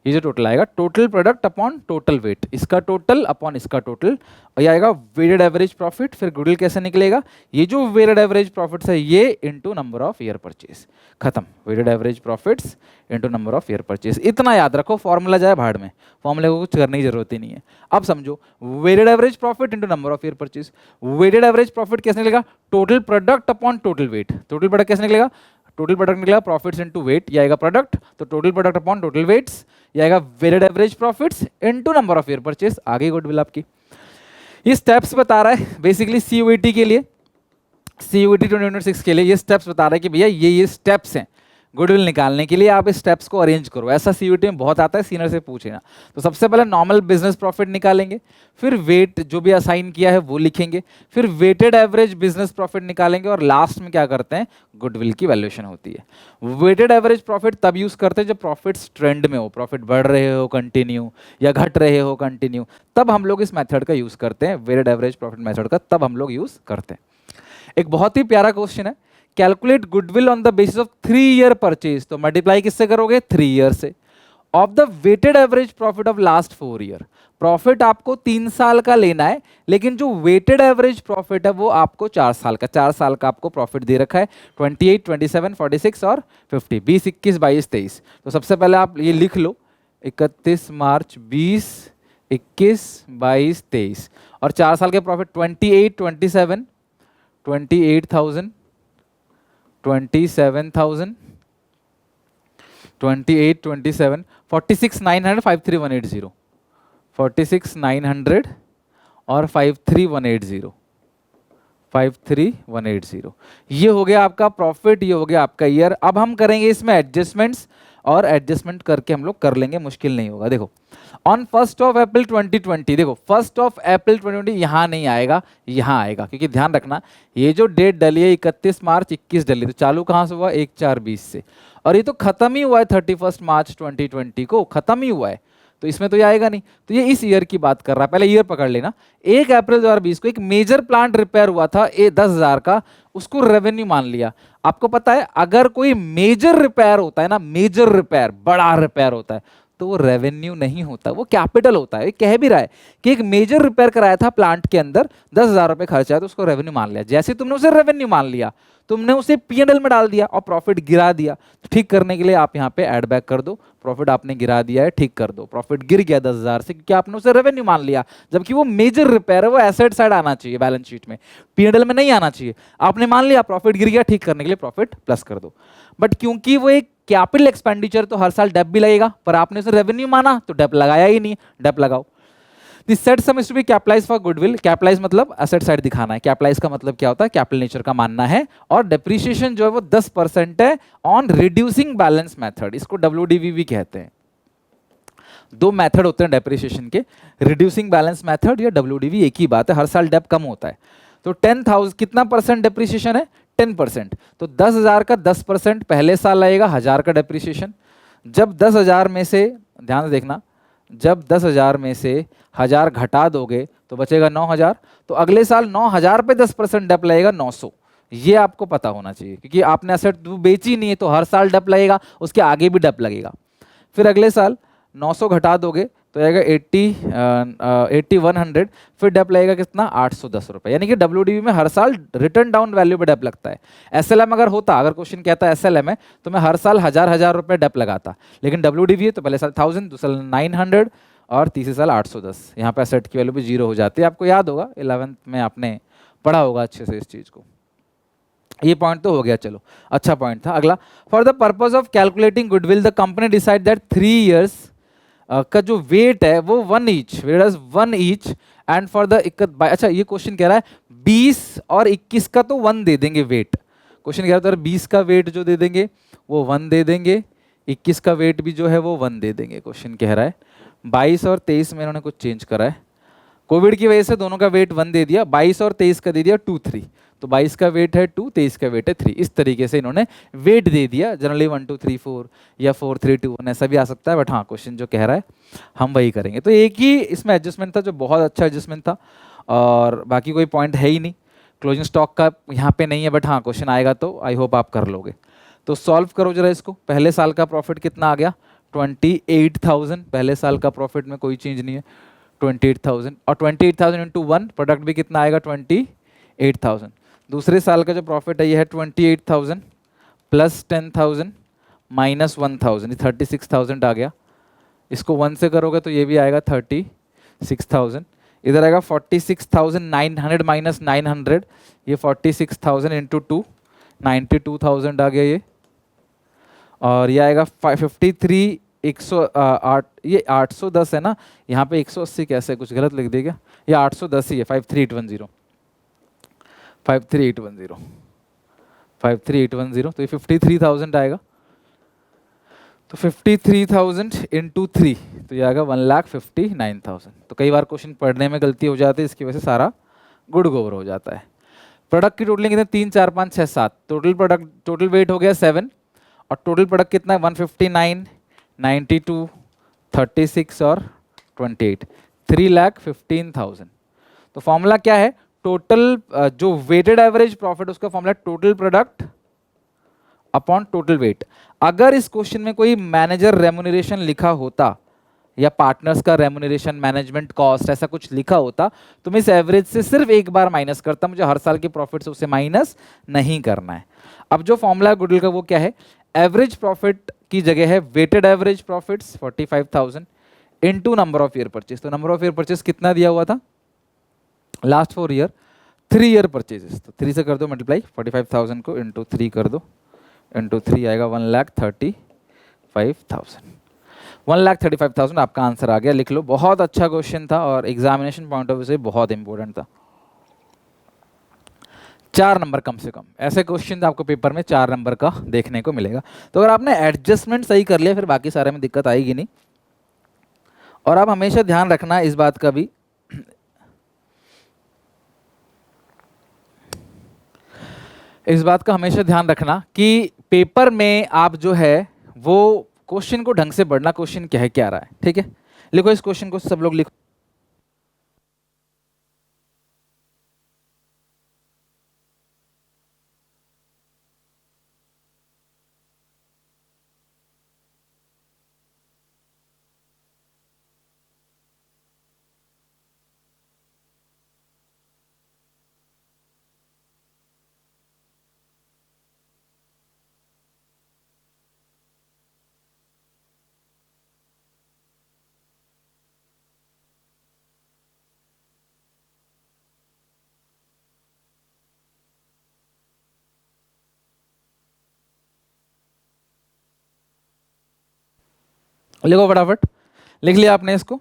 ये जो टोटल आएगा total product upon total weight, इसका टोटल अपॉन इसका टोटल, और ये आएगा वेटेड एवरेज प्रॉफिट। फिर गुडविल कैसे निकलेगा, ये जो वेटेड एवरेज प्रॉफिट्स है ये into number of year purchase, खत्म। Weighted average profits into number of year purchase, इतना याद रखो, फॉर्मूला जाए भाड़ में, फॉर्मूले को कुछ करने की जरूरत ही नहीं है। अब समझो weighted average profit into number of year purchase. Weighted average profit कैसे निकलेगा, total product upon total weight. Total product कैसे निकलेगा, टोटल प्रोडक्ट निकलेगा प्रॉफिट्स इनटू वेट, ये आएगा प्रोडक्ट, तो total product upon total weights, ये आएगा weighted average profits into number of year purchase. आगे गुडविल आपकी ये स्टेप्स बता रहा है बेसिकली सीयूईटी के लिए, सीयूईटी 2026 के लिए ये स्टेप्स बता रहा है कि भैया ये स्टेप्स हैं गुडविल निकालने के लिए, आप इस स्टेप्स को अरेंज करो। ऐसा सीयूईटी में बहुत आता है, सीनियर से पूछेगा। तो सबसे पहले नॉर्मल बिजनेस प्रॉफिट निकालेंगे, फिर वेट जो भी असाइन किया है वो लिखेंगे, फिर वेटेड एवरेज बिजनेस प्रॉफिट निकालेंगे, और लास्ट में क्या करते हैं, गुडविल की वैल्यूएशन होती है। वेटेड एवरेज प्रॉफिट तब यूज करते हैं जब प्रॉफिट्स ट्रेंड में हो, प्रॉफिट बढ़ रहे हो कंटिन्यू या घट रहे हो कंटिन्यू, तब हम लोग इस मेथड का यूज करते हैं, वेटेड एवरेज प्रॉफिट मेथड का तब हम लोग यूज करते हैं। एक बहुत ही प्यारा क्वेश्चन है, calculate goodwill on the basis of 3 year purchase, तो मल्टीप्लाई किससे करोगे, 3 ईयर से, of the weighted average profit of last 4 year. Profit आपको 3 साल का लेना है, लेकिन जो वेटेड एवरेज प्रॉफिट है वो आपको 4 साल का, 4 साल का आपको प्रॉफिट दे रखा है, 28, 27, 46 और 50, 20, 21, 22, 23। तो सबसे पहले आप ये लिख लो 31 मार्च 20, 21, 22, 23, और 4 साल के प्रॉफिट 28, 27, 28,000, 27,000, 28, 27, 46, 900, 53,180, 46, 900 और 53,180, 53,180। ये हो गया आपका प्रॉफिट, ये हो गया आपका ईयर। अब हम करेंगे इसमें एडजस्टमेंट्स, और एडजस्टमेंट करके हम लोग कर लेंगे, मुश्किल नहीं होगा। देखो ऑन 1 अप्रैल 2020, देखो 1 अप्रैल 2020 यहाँ नहीं आएगा, यहाँ आएगा, क्योंकि ध्यान रखना ये जो डेट डली है 31 मार्च 21 डली, तो चालू कहाँ से हुआ, 1/4/20 से, और ये तो खत्म ही हुआ है 31 मार्च 2020 को, खत्म ही हुआ है, तो इसमें तो ये आएगा नहीं। तो ये इस ईयर की बात कर रहा है, पहले ईयर पकड़ लेना। 1 अप्रैल 2020 को एक मेजर प्लांट रिपेयर हुआ था 10,000 का, उसको रेवेन्यू मान लिया। आपको पता है अगर कोई मेजर रिपेयर होता है ना, मेजर रिपेयर, बड़ा रिपेयर होता है, तो वो रेवेन्यू नहीं होता, वो कैपिटल होता है। कह भी रहा है कि एक मेजर रिपेयर कराया था प्लांट के अंदर, 10,000 रुपए खर्चा है, तो उसको रेवेन्यू मान लिया। जैसे तुमने उसे रेवेन्यू मान लिया, तुमने उसे P&L में डाल दिया और प्रॉफिट गिरा दिया। तो ठीक करने के लिए आप यहाँ पे ऐड बैक कर दो, प्रॉफिट आपने गिरा दिया है, ठीक कर दो, प्रॉफिट गिर गया 10,000 से, क्योंकि आपने उसे रेवेन्यू मान लिया, जबकि वो मेजर रिपेयर है, वो एसेट साइड आना चाहिए बैलेंस शीट में, P&L में नहीं आना चाहिए। आपने मान लिया प्रॉफिट गिर गया, ठीक करने के लिए प्रॉफिट प्लस कर दो। बट क्योंकि वो एक कैपिटल एक्सपेंडिचर, तो हर साल डेप भी लगेगा, पर आपने उसे रेवेन्यू माना तो डेप लगाया ही नहीं, डेप लगाओ। The said sum is to be capitalized for goodwill. Capitalize मतलब asset side दिखाना है, capitalize का मतलब क्या होता है, कैपिटल नेचर का मानना है, और depreciation जो है वो 10% है on reducing balance method, इसको WDV भी कहते हैं। 2 मेथड होते हैं डेप्रिसिएशन के, रिड्यूसिंग बैलेंस मेथड या WDV, एक ही बात है, हर साल डेप कम होता है। तो 10,000 कितना परसेंट डेप्रिसिएशन है, 10%, तो 10,000 का 10% पहले साल आएगा 1,000 का डेप्रिसिएशन। जब 10,000 में से, ध्यान से देखना, जब 10,000 में से 1,000 घटा दोगे तो बचेगा 9,000, तो अगले साल 9,000 पे 10% डेप लगेगा 900। ये आपको पता होना चाहिए, क्योंकि आपने एसेट बेची नहीं है तो हर साल डेप लगेगा, उसके आगे भी डेप लगेगा। फिर अगले साल 900 घटा दोगे तो आएगा 8100, फिर डेप लगेगा कितना, 810 रुपए। यानी कि WDV में हर साल रिटर्न डाउन वैल्यू पे डेप लगता है। SLM अगर होता, अगर क्वेश्चन कहता है SLM है, तो मैं हर साल 1,000 रुपए डेप लगाता, लेकिन WDV है तो पहले साल 1000, दूसरे साल 900 और तीसरे साल 810। यहाँ पे एसेट की वैल्यू भी 0 हो जाती है। आपको याद होगा 11th में आपने पढ़ा होगा अच्छे से इस चीज को। ये पॉइंट तो हो गया, चलो अच्छा पॉइंट था। अगला, for the purpose of calculating goodwill the company decide that 3 years का जो वेट है वो 1 each, weight 1 each, and for the अच्छा ये क्वेश्चन कह रहा है 20 और 21 का तो 1 दे देंगे वेट। क्वेश्चन कह रहा है 20 का वेट जो दे देंगे वो 1 दे देंगे, 21 का वेट भी जो है वो 1 दे देंगे। क्वेश्चन कह रहा है 22 और 23 में इन्होंने कुछ चेंज करा है, कोविड की वजह से दोनों का वेट 1 दे दिया, 22 और 23 का दे दिया 2, 3, तो 22 का वेट है 2, 23 का वेट है 3। इस तरीके से इन्होंने वेट दे दिया। जनरली 1, 2, 3, 4 या 4, 3, 2, 1 ऐसा भी आ सकता है, बट हाँ क्वेश्चन जो कह रहा है हम वही करेंगे। तो एक ही इसमें एडजस्टमेंट था जो बहुत अच्छा एडजस्टमेंट था, और बाकी कोई पॉइंट है ही नहीं। क्लोजिंग स्टॉक का यहाँ पे नहीं है, बट हाँ क्वेश्चन आएगा तो आई होप आप कर लोगे। तो सॉल्व करो जरा इसको। पहले साल का प्रॉफिट कितना आ गया, 28,000, पहले साल का प्रॉफिट में कोई चेंज नहीं है, 28,000, और 28,000 इंटू 1 प्रोडक्ट भी कितना आएगा 28,000। दूसरे साल का जो प्रॉफिट है ये है 28,000 प्लस 10,000 माइनस 1,000, ये 36,000 आ गया। इसको 1 से करोगे तो ये भी आएगा 36,000। इधर आएगा 46,900 माइनस 900, ये 46,000 इंटू 2, 92,000 आ गया ये। और ये आएगा 53, 108, ये 810 है ना, यहाँ पे 180 कैसे, कुछ गलत लिख दिया क्या? ये 810 ही है, 53810, 53810, 53810, तो ये 53,000 आएगा। तो 53,000 इंटू 3, तो ये आएगा 1,59,000। तो कई बार क्वेश्चन पढ़ने में गलती हो जाती है, इसकी वजह से सारा गुड़ गोबर हो जाता है। प्रोडक्ट की टोटलिंग कितने, 3, 4, 5, 6, 7, टोटल प्रोडक्ट, टोटल वेट हो गया 7, और टोटल प्रोडक्ट कितना है 159, 92, 36 और 28, 3,15,000। तो फॉर्मूला क्या है, टोटल जो वेटेड एवरेज प्रॉफिट उसका formula total product upon total wait. अगर इस क्वेश्चन में कोई मैनेजर रेम्यूनरेशन लिखा होता या पार्टनर्स का रेम्यूनरेशन, मैनेजमेंट कॉस्ट, ऐसा कुछ लिखा होता तो मैं इस एवरेज से सिर्फ एक बार माइनस करता, मुझे हर साल के प्रॉफिट से उसे माइनस नहीं करना है। अब जो फॉर्मूला है गुडविल का वो क्या है, एवरेज प्रॉफिट की जगह है weighted average profits 45,000 into number of year purchase. तो नंबर ऑफ ईयर परचेज कितना दिया हुआ था लास्ट 4 ईयर, 3 ईयर परचेजेस, तो 3 से कर दो मल्टीप्लाई, 45,000 को इंटू 3 कर दो, इंटू 3 आएगा 1,35,000, 1,35,000 आपका आंसर आ गया। लिख लो, बहुत अच्छा क्वेश्चन था और एग्जामिनेशन पॉइंट ऑफ व्यू से बहुत इंपॉर्टेंट था। 4 नंबर कम से कम, ऐसे क्वेश्चन आपको पेपर में 4 नंबर का देखने को मिलेगा। तो अगर आपने एडजस्टमेंट सही कर लिया फिर बाकी सारे में दिक्कत आएगी नहीं। और आप हमेशा ध्यान रखना इस बात का भी, इस बात का हमेशा ध्यान रखना कि पेपर में आप जो है वो क्वेश्चन को ढंग से पढ़ना, क्वेश्चन क्या है क्या रहा है, ठीक है। लिखो इस क्वेश्चन को, सब लोग लिखो। लिखो फटाफट, लिख लिया आपने इसको।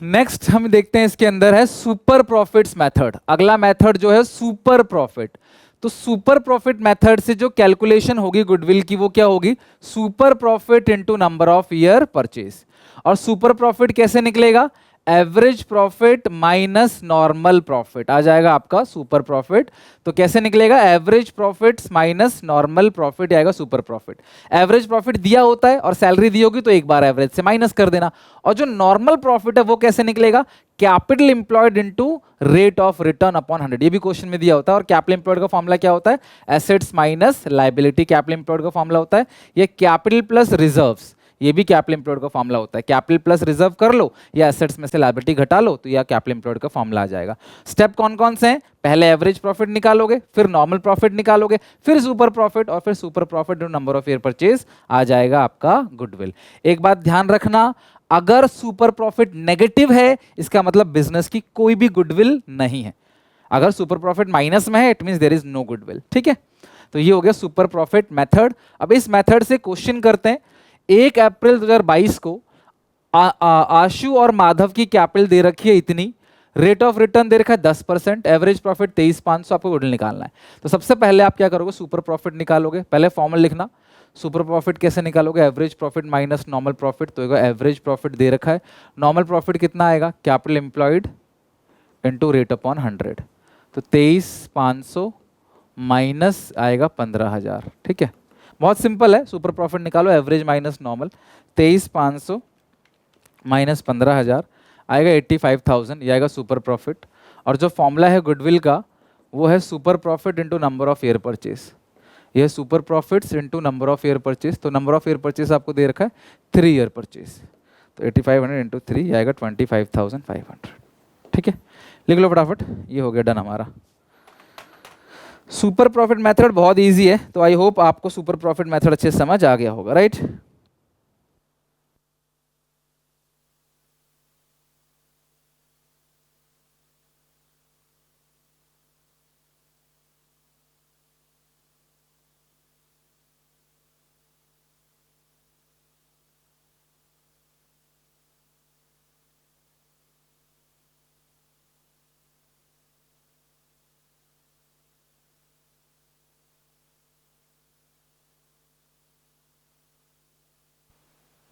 नेक्स्ट हम देखते हैं इसके अंदर है सुपर प्रॉफिट्स मेथड। अगला मेथड जो है सुपर प्रॉफिट। तो सुपर प्रॉफिट मेथड से जो कैलकुलेशन होगी गुडविल की वो क्या होगी, super profit into number of year purchase. और सुपर प्रॉफिट कैसे निकलेगा, average profit minus normal profit आ जाएगा आपका सुपर प्रॉफिट। तो कैसे निकलेगा, average profit minus normal profit आएगा सुपर प्रॉफिट। एवरेज प्रॉफिट दिया होता है और सैलरी दी होगी तो एक बार एवरेज से माइनस कर देना। और जो नॉर्मल प्रॉफिट है वो कैसे निकलेगा, capital employed into rate of return upon 100। ये भी क्वेश्चन में दिया होता है। और कैपिटल इंप्लॉयड का फॉर्मूला क्या होता है, assets minus liability capital employed का फॉर्मूला होता है। ये कैपिटल प्लस रिजर्व्स, ये भी कैपिटल इंप्लॉयड का फॉर्मूला होता है। कैपिटल प्लस रिजर्व कर लो या एसेट्स में से लायबिलिटी घटा लो तो यह कैपिटल इंप्लॉयड का फॉर्मूला आ जाएगा। स्टेप कौन कौन से हैं, पहले एवरेज प्रॉफिट निकालोगे, फिर नॉर्मल प्रॉफिट निकालोगे, फिर सुपर प्रॉफिट, और फिर super profit number of year purchase आ जाएगा आपका गुडविल। एक बात ध्यान रखना, अगर सुपर प्रॉफिट नेगेटिव है इसका मतलब बिजनेस की कोई भी गुडविल नहीं है। अगर सुपर प्रॉफिट माइनस में है it means there is no goodwill, ठीक है। तो ये हो गया सुपर प्रॉफिट मेथड। अब इस मेथड से क्वेश्चन करते हैं। 1 अप्रैल 2022 को आशु और माधव की कैपिटल दे रखी है इतनी, रेट ऑफ रिटर्न दे रखा है 10%, एवरेज प्रॉफिट 23,500, आपको गुडविल निकालना है। तो सबसे पहले आप क्या करोगे, सुपर प्रॉफिट निकालोगे। पहले फॉर्मूला लिखना, सुपर प्रॉफिट कैसे निकालोगे, average profit minus normal profit. तो एवरेज प्रॉफिट दे रखा है, नॉर्मल प्रॉफिट कितना आएगा, capital employed into rate upon 100। तो 23,500 माइनस आएगा 15,000, ठीक है। बहुत सिंपल है, सुपर प्रॉफिट निकालो, एवरेज माइनस नॉर्मल, 23,500 माइनस 15,000 आएगा 85,000, ये आएगा सुपर प्रॉफिट। और जो फॉर्मूला है गुडविल का वो है super profit into number of year purchase. यह super profits into number of year purchase, तो नंबर ऑफ ईयर परचेज आपको दे रखा है 3 ईयर परचेज, तो 8500 इंटू 3 आएगा 25,500। ठीक है, लिख लो फटाफट, ये हो गया डन हमारा। सुपर प्रॉफिट मेथड बहुत इजी है, तो आई होप आपको सुपर प्रॉफिट मेथड अच्छे से समझ आ गया होगा, राइट।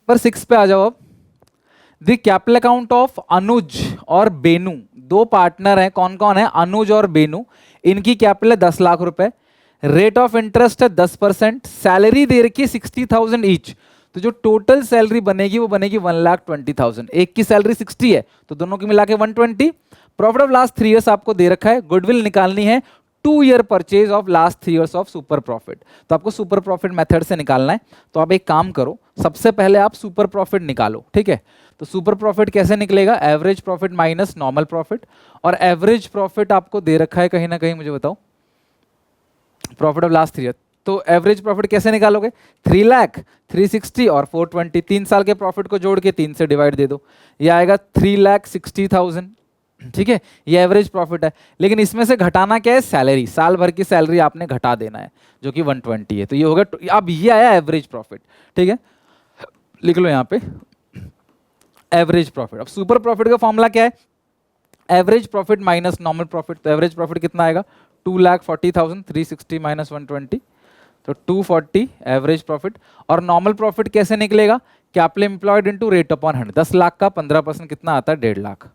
नंबर 6 पे आ जाओ अब। द कैपिटल अकाउंट ऑफ अनुज और बेनू, दो पार्टनर हैं, कौन कौन है, अनुज और बेनू। इनकी कैपिटल है 10 लाख रुपए, रेट ऑफ इंटरेस्ट है 10%, सैलरी दे रखी है 60,000 ईच, तो जो टोटल सैलरी बनेगी वो बनेगी 1,20,000। एक की सैलरी 60 है तो दोनों की मिला के 120। प्रॉफिट ऑफ लास्ट 3 ईयर्स आपको दे रखा है, गुडविल निकालनी है 2 year purchase of last 3 years of super profit, तो आपको सुपर प्रॉफिट मेथड से निकालना है। तो आप एक काम करो, सबसे पहले आप सुपर प्रॉफिट निकालो, ठीक है। तो सुपर प्रॉफिट कैसे निकलेगा, average profit minus normal profit, और एवरेज प्रॉफिट आपको दे रखा है कहीं ना कहीं, मुझे बताओ, प्रॉफिट ऑफ लास्ट 3 ईयर। तो एवरेज प्रॉफिट कैसे निकालोगे, 3 लाख, 360 और 420, 3 साल के प्रॉफिट को जोड़ के 3 से डिवाइड दे दो, ये आएगा 3,60,000। ठीक है, ये एवरेज प्रॉफिट है, लेकिन इसमें से घटाना क्या है, सैलरी, साल भर की सैलरी आपने घटा देना है जो कि 120 है, तो ये होगा, अब ये आया एवरेज प्रॉफिट। ठीक है, लिख लो यहाँ पे एवरेज प्रॉफिट। अब सुपर प्रॉफिट का फॉर्मूला क्या है, average profit minus normal profit, तो एवरेज प्रॉफिट कितना आएगा, 2,40,000, 360 माइनस 120, तो 240 एवरेज प्रॉफिट। और नॉर्मल प्रॉफिट कैसे निकलेगा, capital employed into rate upon 100, 10 lakh का 15% कितना आता है, 1.5 लाख,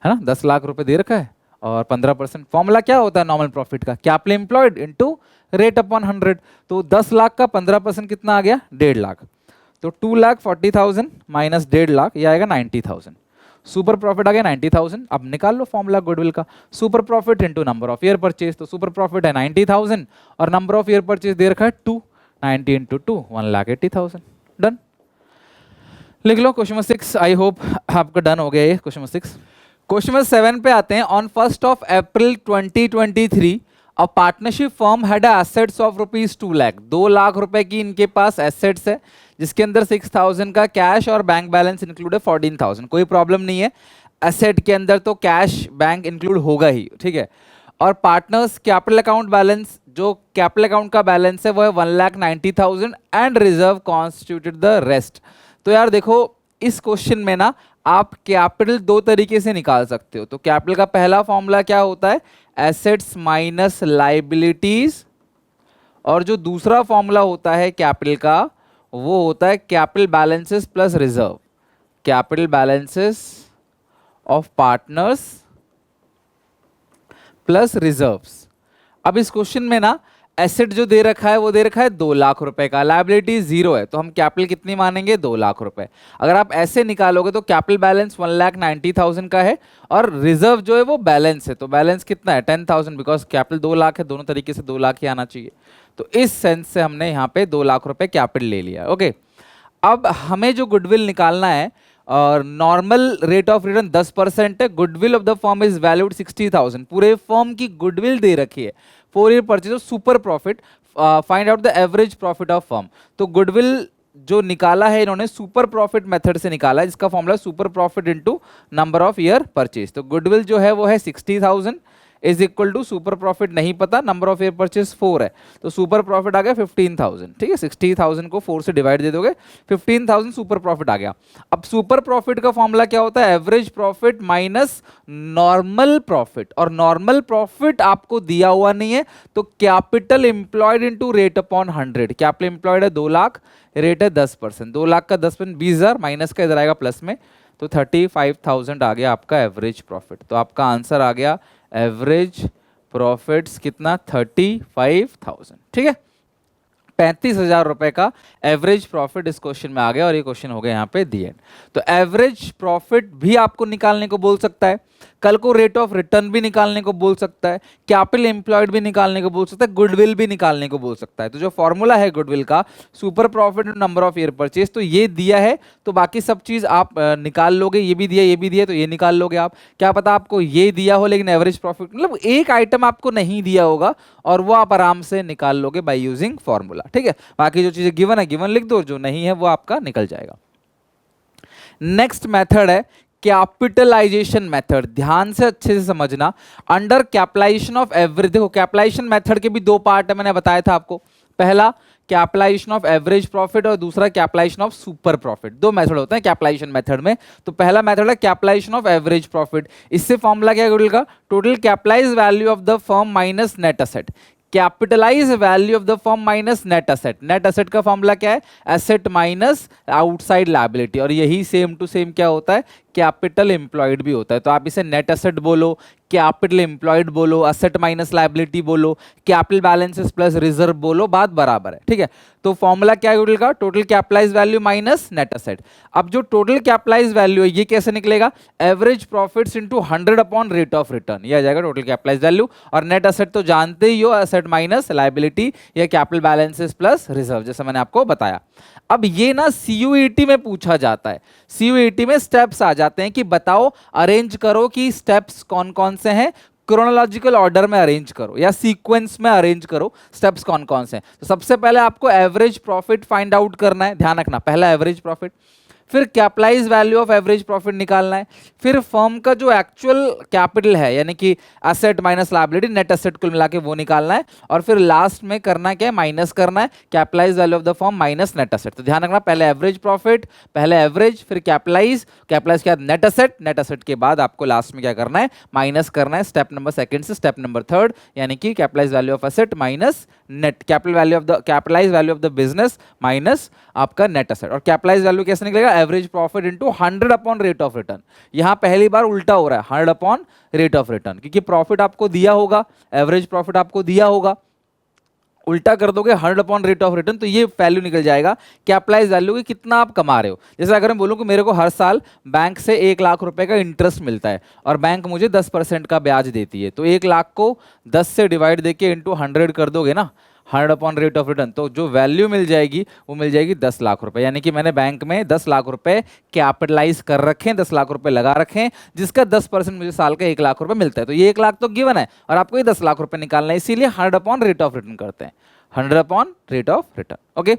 है ना, 10 लाख रुपए दे रखा है और 15%। फॉर्मूला क्या होता है नॉर्मल प्रॉफिट का, capital employed into rate upon 100, तो 10 लाख का 15% कितना आ गया, 1.5 लाख, तो 2,40,000 माइनस 1.5 लाख, ये आएगा 90,000। सुपर प्रॉफिट आ गया 90,000। अब निकाल लो फॉर्मूला गुडविल का, super profit into number of year purchase, तो सुपर प्रॉफिट है 90,000 और नंबर ऑफ ईयर परचेज दे रखा है 2, 90 इंटू 2, 1,80,000। डन, लिख लो क्वेश्चन 6। आई होप आपका डन हो गया ये क्वेश्चन 6। क्वेश्चन नंबर 7 पे आते हैं। On 1st of April 2023 a partnership firm had assets of ₹2 lakh, 2 lakh रुपए की इनके पास एसेट्स है, जिसके अंदर 6,000 का कैश और बैंक बैलेंस इंक्लूड है 14,000। कोई प्रॉब्लम नहीं है, एसेट के अंदर तो कैश बैंक इंक्लूड होगा ही, ठीक है। और पार्टनर्स कैपिटल अकाउंट बैलेंस, जो कैपिटल अकाउंट का बैलेंस है वो है 1,90,000 and reserve constituted the rest. तो यार देखो, इस क्वेश्चन में ना आप कैपिटल दो तरीके से निकाल सकते हो। तो कैपिटल का पहला फॉर्मूला क्या होता है, एसेट्स माइनस लाइबिलिटीज, और जो दूसरा फॉर्मूला होता है कैपिटल का वो होता है capital balances plus reserve, capital balances of partners plus reserves. अब इस क्वेश्चन में ना एसेट जो दे रखा है वो दे रखा है 2 लाख रुपए का, लायबिलिटी 0 है, तो हम कैपिटल कितनी मानेंगे, 2 लाख रुपए। अगर आप ऐसे निकालोगे तो कैपिटल बैलेंस 1,90,000 का है और रिजर्व जो है वो बैलेंस है, तो बैलेंस कितना है 10,000, बिकॉज कैपिटल 2 लाख है, दोनों तरीके से 2 लाख ही आना चाहिए। तो इस सेंस से हमने यहाँ पे 2 लाख रुपए कैपिटल ले लिया। ओके, अब हमें जो गुडविल निकालना है, और नॉर्मल रेट ऑफ रिटर्न 10% है, goodwill of the firm is valued 60,000, पूरे फर्म की गुडविल दे रखी है, 4 year purchase of super profit, find out the average profit of firm. तो गुडविल जो निकाला है इन्होंने सुपर प्रॉफिट मेथड से निकाला है, जिसका formula super profit into number of year purchase. तो गुडविल जो है वो है 60,000 is equal to super profit नहीं पता, नंबर ऑफ ईयर परचेज 4 है, तो सुपर प्रॉफिट आ गया 15,000। ठीक है, 60,000 को 4 से डिवाइड दे दोगे, 15,000 सुपर प्रॉफिट आ गया। अब सुपर प्रॉफिट का फॉर्मूला क्या होता है, average profit minus normal profit, और नॉर्मल प्रॉफिट आपको दिया हुआ नहीं है, तो capital employed into rate upon 100, capital employed है 2 लाख, रेट है 10%, 2 लाख का 10% 20,000, माइनस का इधर आएगा प्लस में, तो 35,000 आ गया आपका एवरेज प्रॉफिट। तो आपका आंसर आ गया एवरेज प्रॉफिट्स कितना, 35,000। ठीक है, 35,000 रुपए का एवरेज प्रॉफिट इस क्वेश्चन में आ गया, और ये क्वेश्चन हो गया यहाँ पे दी एंड। तो एवरेज प्रॉफिट भी आपको निकालने को बोल सकता है, कल को रेट ऑफ रिटर्न भी निकालने को बोल सकता है, कैपिटल एम्प्लॉयड भी निकालने को बोल सकता है, गुडविल भी निकालने को बोल सकता है। तो जो फॉर्मूला है गुडविल का, super profit number of year purchase, तो ये दिया है तो बाकी सब चीज आप निकाल लोगे। ये भी दिया, ये भी दिया, तो ये निकाल लोगे आप। क्या पता आपको ये दिया हो लेकिन एवरेज प्रॉफिट, मतलब एक आइटम आपको नहीं दिया होगा और वो आप आराम से निकाल लोगे बाय यूजिंग फॉर्मूला। ठीक है, बाकी जो चीजें गिवन है गिवन लिख दो, जो नहीं है वो आपका निकल जाएगा। नेक्स्ट मेथड है कैपिटलाइजेशन मेथड। ध्यान से अच्छे से समझना। अंडर कैपिटलाइजेशन ऑफ एवरेज, देखो कैपिटलाइजेशन मेथड के भी दो पार्ट है, मैंने बताया था आपको। पहला कैपिटलाइजेशन ऑफ एवरेज प्रॉफिट और दूसरा कैपिटलाइजेशन ऑफ सुपर प्रॉफिट। दो मेथड होते हैं कैपिटलाइजेशन मेथड में। तो पहला मेथड है कैपिटलाइजेशन ऑफ एवरेज प्रॉफिट। इससे फॉर्मूला क्या है गुडविल का? Total capitalise value of the firm minus net asset. Capitalise value of the firm minus net asset. Net asset का फॉर्मूला क्या है? Asset minus outside liability. और यही सेम टू सेम क्या होता है? कैपिटल एम्प्लॉयड भी होता है। तो आप इसे नेट असेट बोलो, कैपिटल एम्प्लॉयड बोलो, असेट माइनस लायबिलिटी बोलो, कैपिटल बैलेंसेस प्लस रिजर्व बोलो, बात बराबर है। ठीक है, तो फॉर्मूला क्या है गुडविल का? Total capitalise value minus net asset. अब जो टोटल कैपिटलाइज वैल्यू है ये कैसे निकलेगा? Average profits into 100 upon rate of return, ये आ जाएगा टोटल कैपिटलाइज वैल्यू। और नेट असेट तो जानते ही हो, असेट माइनस लायबिलिटी या कैपिटल बैलेंसेस प्लस रिजर्व, जैसे मैंने आपको बताया। अब ये ना सीयूईटी में पूछा जाता है। सीयूईटी में स्टेप्स आ जाते हैं कि बताओ, अरेंज करो कि स्टेप्स कौन कौन से हैं, क्रोनोलॉजिकल ऑर्डर में अरेंज करो या सीक्वेंस में अरेंज करो, स्टेप्स कौन कौन से हैं। तो सबसे पहले आपको एवरेज प्रॉफिट फाइंड आउट करना है, ध्यान रखना, पहला एवरेज प्रॉफिट, फिर capitalise value of average profit निकालना है, फिर फर्म का जो एक्चुअल कैपिटल है यानी कि asset minus liability, net asset कुल मिला के वो निकालना है, और फिर लास्ट में करना क्या है? माइनस करना है capitalise value of the firm minus net asset. तो ध्यान रखना, पहले एवरेज प्रॉफिट, पहले एवरेज, फिर कैपिटलाइज, कैपिटलाइज के बाद नेट एसेट, नेट एसेट के बाद आपको लास्ट में क्या करना है? माइनस करना है। स्टेप नंबर सेकंड से स्टेप नंबर थर्ड, यानी कि capitalise value of asset minus net capital value of the capitalise value of the business minus आपका नेट एसेट। और कैपिटलाइज वैल्यू कैसे निकलेगा? Average profit into 100 upon rate of return. यहां पहली बार उल्टा हो रहा है, 100 अपॉन रेट ऑफ रिटर्न, क्योंकि प्रॉफिट आपको दिया होगा, एवरेज प्रॉफिट आपको दिया होगा, उल्टा कर दोगे 100 अपॉन रेट ऑफ रिटर्न, तो ये वैल्यू निकल जाएगा कैपिटलाइज वैल्यू की, कितना आप कमा रहे हो। जैसे अगर मैं बोलूं कि मेरे को हर साल बैंक से 1 लाख रुपए का इंटरेस्ट मिलता है और बैंक मुझे 10% का ब्याज देती है, तो 1 लाख को 10 से डिवाइड देके इंटू 100 कर दोगे ना, 100 अपॉन रेट ऑफ रिटर्न, तो जो वैल्यू मिल जाएगी वो मिल जाएगी 10 लाख रुपए। यानी कि मैंने बैंक में 10 लाख रुपए कैपिटलाइज कर रखे हैं, 10 लाख रुपए लगा रखे हैं, जिसका 10% मुझे साल का 1 लाख रुपए मिलता है। तो ये 1 लाख तो गिवन है और आपको ये 10 लाख रुपए निकालना है, इसीलिए 100 अपॉन रेट ऑफ रिटर्न करते हैं, 100 upon rate of return. Okay,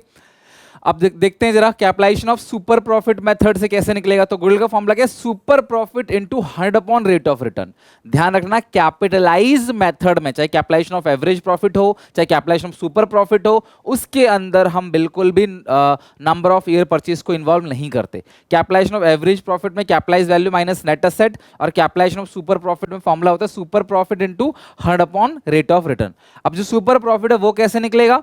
अब देखते हैं जरा capitalisation of super profit method से कैसे निकलेगा। तो गुडविल का फॉर्मूला क्या है? Super profit into 100 upon rate of return. ध्यान रखना, कैपिटलाइज मेथड में चाहे कैपिटलाइजेशन ऑफ एवरेज प्रॉफिट हो, चाहे कैपिटलाइजेशन ऑफ सुपर प्रॉफिट हो, उसके अंदर हम बिल्कुल भी नंबर ऑफ ईयर परचेज को इन्वॉल्व नहीं करते। कैपिटलाइजेशन ऑफ एवरेज प्रॉफिट में capitalise value minus net asset, और कैपिटलाइजेशन ऑफ सुपर प्रॉफिट में फॉर्मूला होता है super profit into 100 upon rate of return. अब जो सुपर प्रॉफिट है वो कैसे निकलेगा?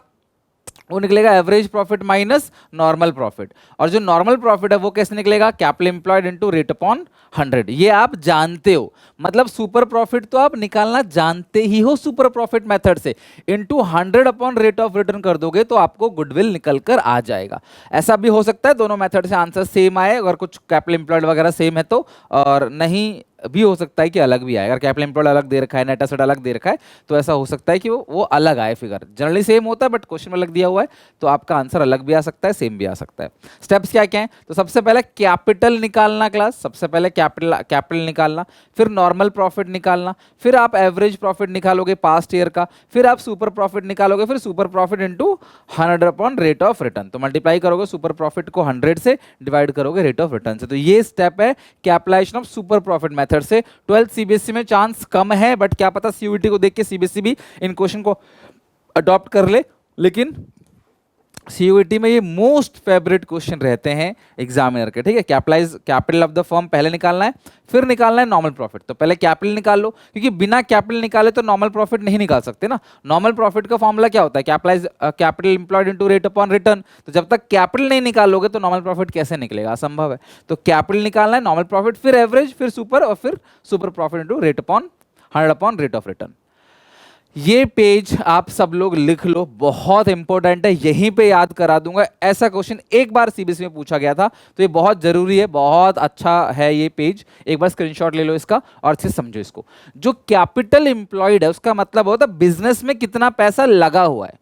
वो निकलेगा average profit minus normal profit. और जो नॉर्मल प्रॉफिट है वो कैसे निकलेगा? Capital employed into rate upon 100। ये आप जानते हो, मतलब सुपर प्रॉफिट तो आप निकालना जानते ही हो सुपर प्रॉफिट मेथड से, into 100 upon rate of return कर दोगे तो आपको गुडविल निकल कर आ जाएगा। ऐसा भी हो सकता है दोनों मेथड से आंसर सेम आए, अगर कुछ कैपिटल एम्प्लॉयड वगैरह सेम है तो, और नहीं भी हो सकता है कि अलग भी आए। अगर कैपिटल एम्प्लॉयड अलग दे रखा है, नेट एसेट अलग दे रखा है, तो ऐसा हो सकता है कि वो अलग आए फिगर। जनरली सेम होता है बट क्वेश्चन में अलग दिया हुआ है, तो आपका आंसर अलग भी आ सकता है, सेम भी आ सकता है। स्टेप्स क्या क्या हैं? तो सबसे पहले कैपिटल निकालना क्लास, सबसे पहले कैपिटल निकालना, फिर नॉर्मल प्रॉफिट निकालना, फिर आप एवरेज प्रॉफिट निकालोगे पास्ट ईयर का, फिर आप सुपर प्रॉफिट निकालोगे, फिर super profit into 100 upon rate of return. तो मल्टीप्लाई करोगे सुपर प्रॉफिट को 100 से, डिवाइड करोगे रेट ऑफ रिटर्न से। तो ये स्टेप है capitalisation of super profit method से। 12th सीबीएसई में चांस कम है, बट क्या पता सीयूईटी को देख के सीबीएसई भी इन क्वेश्चन को अडॉप्ट कर ले, लेकिन सीयूईटी में ये मोस्ट फेवरेट क्वेश्चन रहते हैं एग्जामिनर के। ठीक है, कैपिटल ऑफ द फर्म पहले निकालना है, फिर निकालना है नॉर्मल प्रॉफिट। तो पहले कैपिटल निकाल लो, क्योंकि बिना कैपिटल निकाले तो नॉर्मल प्रॉफिट नहीं निकाल सकते ना। नॉर्मल प्रॉफिट का फॉर्मूला क्या होता है? Capital employed into rate upon return. तो जब तक कैपिटल नहीं निकालोगे तो नॉर्मल प्रॉफिट कैसे निकलेगा? असंभव है। तो कैपिटल निकालना है, नॉर्मल प्रॉफिट, फिर एवरेज, फिर सुपर, और फिर super profit into rate upon 100 upon rate of return. ये पेज आप सब लोग लिख लो, बहुत इंपॉर्टेंट है, यहीं पे याद करा दूंगा। ऐसा क्वेश्चन एक बार सीबीएसई में पूछा गया था, तो ये बहुत जरूरी है, बहुत अच्छा है ये पेज। एक बार स्क्रीनशॉट ले लो इसका और अच्छे से समझो इसको। जो कैपिटल एम्प्लॉयड है उसका मतलब होता है बिजनेस में कितना पैसा लगा हुआ है।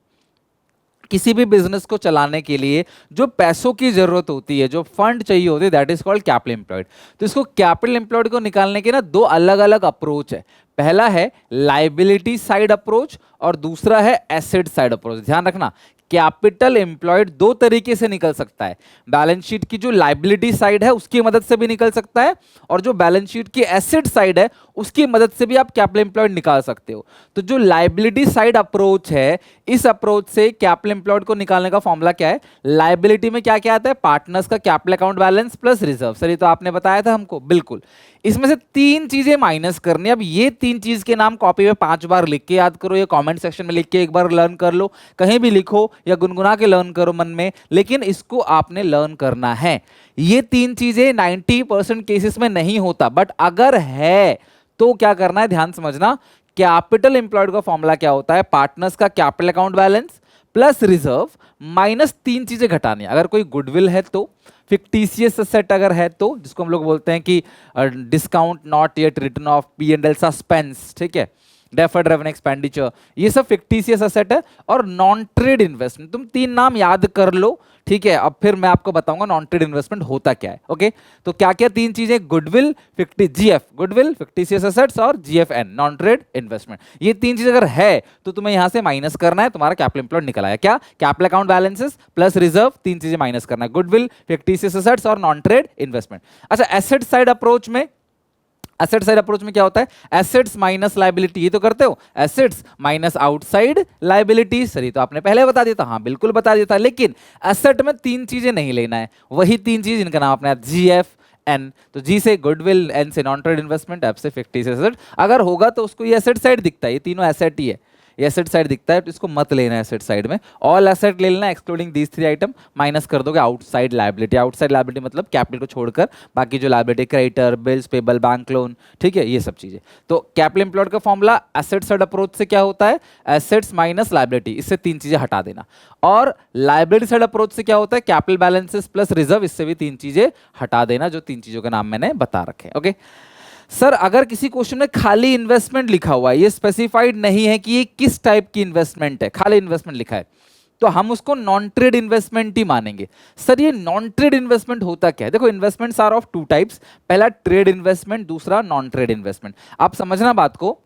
किसी भी बिजनेस को चलाने के लिए जो पैसों की जरूरत होती है, जो फंड चाहिए होते हैं, that is called capital employed. तो इसको कैपिटल एम्प्लॉयड को निकालने के ना दो अलग अलग अप्रोच है। पहला है लाइबिलिटी साइड अप्रोच और दूसरा है एसेट साइड अप्रोच। ध्यान रखना, कैपिटल एम्प्लॉयड दो तरीके से निकल सकता है। बैलेंस शीट की जो लाइबिलिटी साइड है उसकी मदद से भी निकल सकता है, और जो बैलेंस शीट की एसेट साइड है उसकी मदद से भी आप कैपिटल एम्प्लॉयड निकाल सकते हो। तो जो लाइबिलिटी साइड अप्रोच है, इस अप्रोच से कैपिटल एम्प्लॉयड को निकालने का फॉर्मूला क्या है? लाइबिलिटी में क्या क्या आता है? पार्टनर्स का capital account balance plus reserve. Sir ये तो आपने बताया था हमको, बिल्कुल। इसमें से तीन चीजें माइनस करनी है। अब ये तीन चीज के नाम कॉपी में 5 बार लिख के याद करो, या कमेंट सेक्शन में लिख के एक बार लर्न कर लो, कहीं भी लिखो या गुनगुना के लर्न करो मन में, लेकिन इसको आपने लर्न करना है। ये तीन चीजें 90% केसेस में नहीं होता, बट अगर है तो क्या करना है, ध्यान समझना। कैपिटल एम्प्लॉयड का फॉर्मूला क्या होता है? पार्टनर्स का capital account balance plus reserve minus तीन चीजें घटानी है। अगर कोई गुडविल है तो, फिक्टिशियस एसेट अगर है तो, जिसको हम लोग बोलते हैं कि discount not yet return of P&L suspense, ठीक है, डेफर्ड रेवेन्यू एक्सपेंडिचर, ये सब फिक्टिशियस एसेट है। और नॉन ट्रेड इन्वेस्टमेंट, तुम तीन नाम याद कर लो, ठीक है। अब फिर मैं आपको बताऊंगा नॉन ट्रेड इन्वेस्टमेंट होता क्या है। ओके, तो क्या क्या तीन चीजें? Goodwill, GF goodwill, fictitious assets और जीएफएन नॉन ट्रेड इन्वेस्टमेंट। ये तीन चीज अगर है तो तुम्हें यहां से माइनस करना है, तुम्हारा कैपिटल एम्प्लॉयड निकल आया। क्या? Capital account balances plus reserve, तीन चीजें माइनस करना है, गुडविल, फिक्टिशियस एसेट्स और नॉन ट्रेड इन्वेस्टमेंट। अच्छा, एसेट साइड अप्रोच में, एसेट साइड अप्रोच में क्या होता है? एसेट्स माइनस लायबिलिटी, ये तो करते हो, assets minus outside liability. Sir ये तो आपने पहले बता दिया था। हाँ बिल्कुल बता दिया था, लेकिन एसेट में तीन चीजें नहीं लेना है, वही तीन चीज इनका नाम अपने जीएफ एन। तो जी से गुडविल, एन से नॉन ट्रेड इन्वेस्टमेंट, एफ से फिक्टिशियस एसेट। अगर होगा तो उसको ये एसेट साइड दिखता है, ये तीनों एसेट ही है, ये एसेट साइड दिखता है, तो इसको मत लेना है एसेट साइड में। ऑल एसेट ले लेना excluding these three item, minus कर दोगे आउटसाइड लायबिलिटी। आउटसाइड लायबिलिटी मतलब कैपिटल को छोड़कर बाकी जो liability, creditor, bills payable, bank loan, ठीक है, ये सब चीजें। तो कैपिटल एम्प्लॉयड का फॉर्मूला एसेट साइड अप्रोच से क्या होता है? एसेट्स माइनस लायबिलिटी, इससे तीन चीजें हटा देना। और लायबिलिटी साइड अप्रोच से क्या होता है? कैपिटल बैलेंसेस प्लस रिजर्व, इससे भी तीन चीजें हटा देना, जो तीन चीजों के नाम मैंने बता रखे। ओके सर, अगर किसी क्वेश्चन में खाली इन्वेस्टमेंट लिखा हुआ है, ये स्पेसिफाइड नहीं है कि ये किस टाइप की इन्वेस्टमेंट है, खाली इन्वेस्टमेंट लिखा है, तो हम उसको नॉन ट्रेड इन्वेस्टमेंट ही मानेंगे। सर ये नॉन ट्रेड इन्वेस्टमेंट होता क्या है? देखो, investments are of two types, पहला ट्रेड इन्वेस्टमेंट, दूसरा नॉन ट्रेड इन्वेस्टमेंट। आप समझना बात को,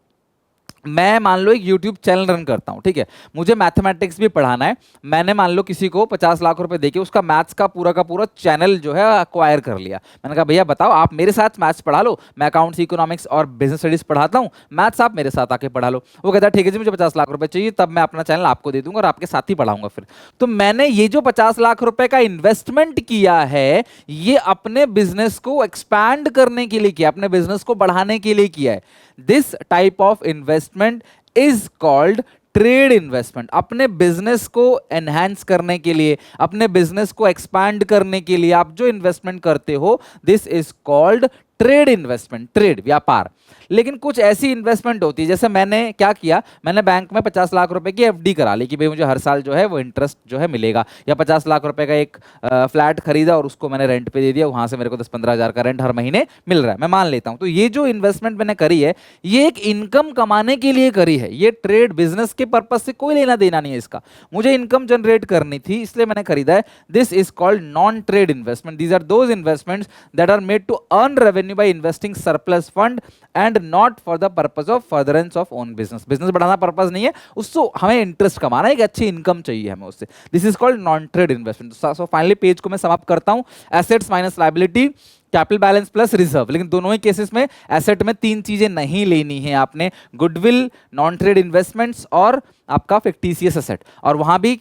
मैं मान लो एक YouTube चैनल रन करता हूं, ठीक है, मुझे मैथमेटिक्स भी पढ़ाना है। मैंने मान लो किसी को 50 लाख रुपए देके उसका मैथ्स का पूरा चैनल जो है अक्वायर कर लिया। मैंने कहा भैया बताओ, आप मेरे साथ मैथ्स पढ़ा लो, मैं अकाउंट्स, इकोनॉमिक्स और बिजनेस स्टडीज पढ़ाता हूं, मैथ्स आप मेरे साथ आके पढ़ा लो। वो कहता है ठीक है जी, मुझे 50 लाख रुपए चाहिए, तब मैं अपना चैनल आपको दे दूंगा और आपके साथ ही पढ़ाऊंगा फिर। तो मैंने ये जो 50 लाख रुपए का इन्वेस्टमेंट किया है, ये अपने बिजनेस को एक्सपैंड करने के लिए किया, अपने बिजनेस को बढ़ाने के लिए किया है। This type of investment is called trade investment. अपने बिजनेस को एनहांस करने के लिए, अपने बिजनेस को एक्सपैंड करने के लिए आप जो इन्वेस्टमेंट करते हो, this is called trade investment, trade व्यापार। लेकिन कुछ ऐसी इन्वेस्टमेंट होती है, जैसे मैंने क्या किया, मैंने बैंक में 50 लाख रुपए की एफडी करा ली कि भाई मुझे हर साल जो है वो इंटरेस्ट जो है मिलेगा, या 50 लाख रुपए का एक फ्लैट खरीदा और उसको मैंने रेंट पे दे दिया, वहां से मेरे को 10-15 हज़ार का रेंट हर महीने मिल रहा है, मैं मान लेता हूं। तो ये जो इन्वेस्टमेंट मैंने करी है, ये एक इनकम कमाने के लिए करी है, ये ट्रेड बिजनेस के पर्पज से कोई लेना देना नहीं है इसका, मुझे इनकम जनरेट करनी थी इसलिए मैंने खरीदा है। This is called non trade investment. These are those investments that are made to earn revenue by investing surplus fund and not for the purpose of furtherance of own business. Business बढ़ाना purpose नहीं है, उससे हमें interest कमाना है, एक अच्छी income चाहिए हमें उससे। This is called non trade investment. So finally page को मैं समाप्त करता हूं। Assets minus liability, capital balance plus reserve. लेकिन दोनों ही केसेस में एसेट में तीन चीजें नहीं लेनी है आपने, गुडविल, नॉन ट्रेड इन्वेस्टमेंट्स और आपका फिक्टिशियस एसेट। और वहां भी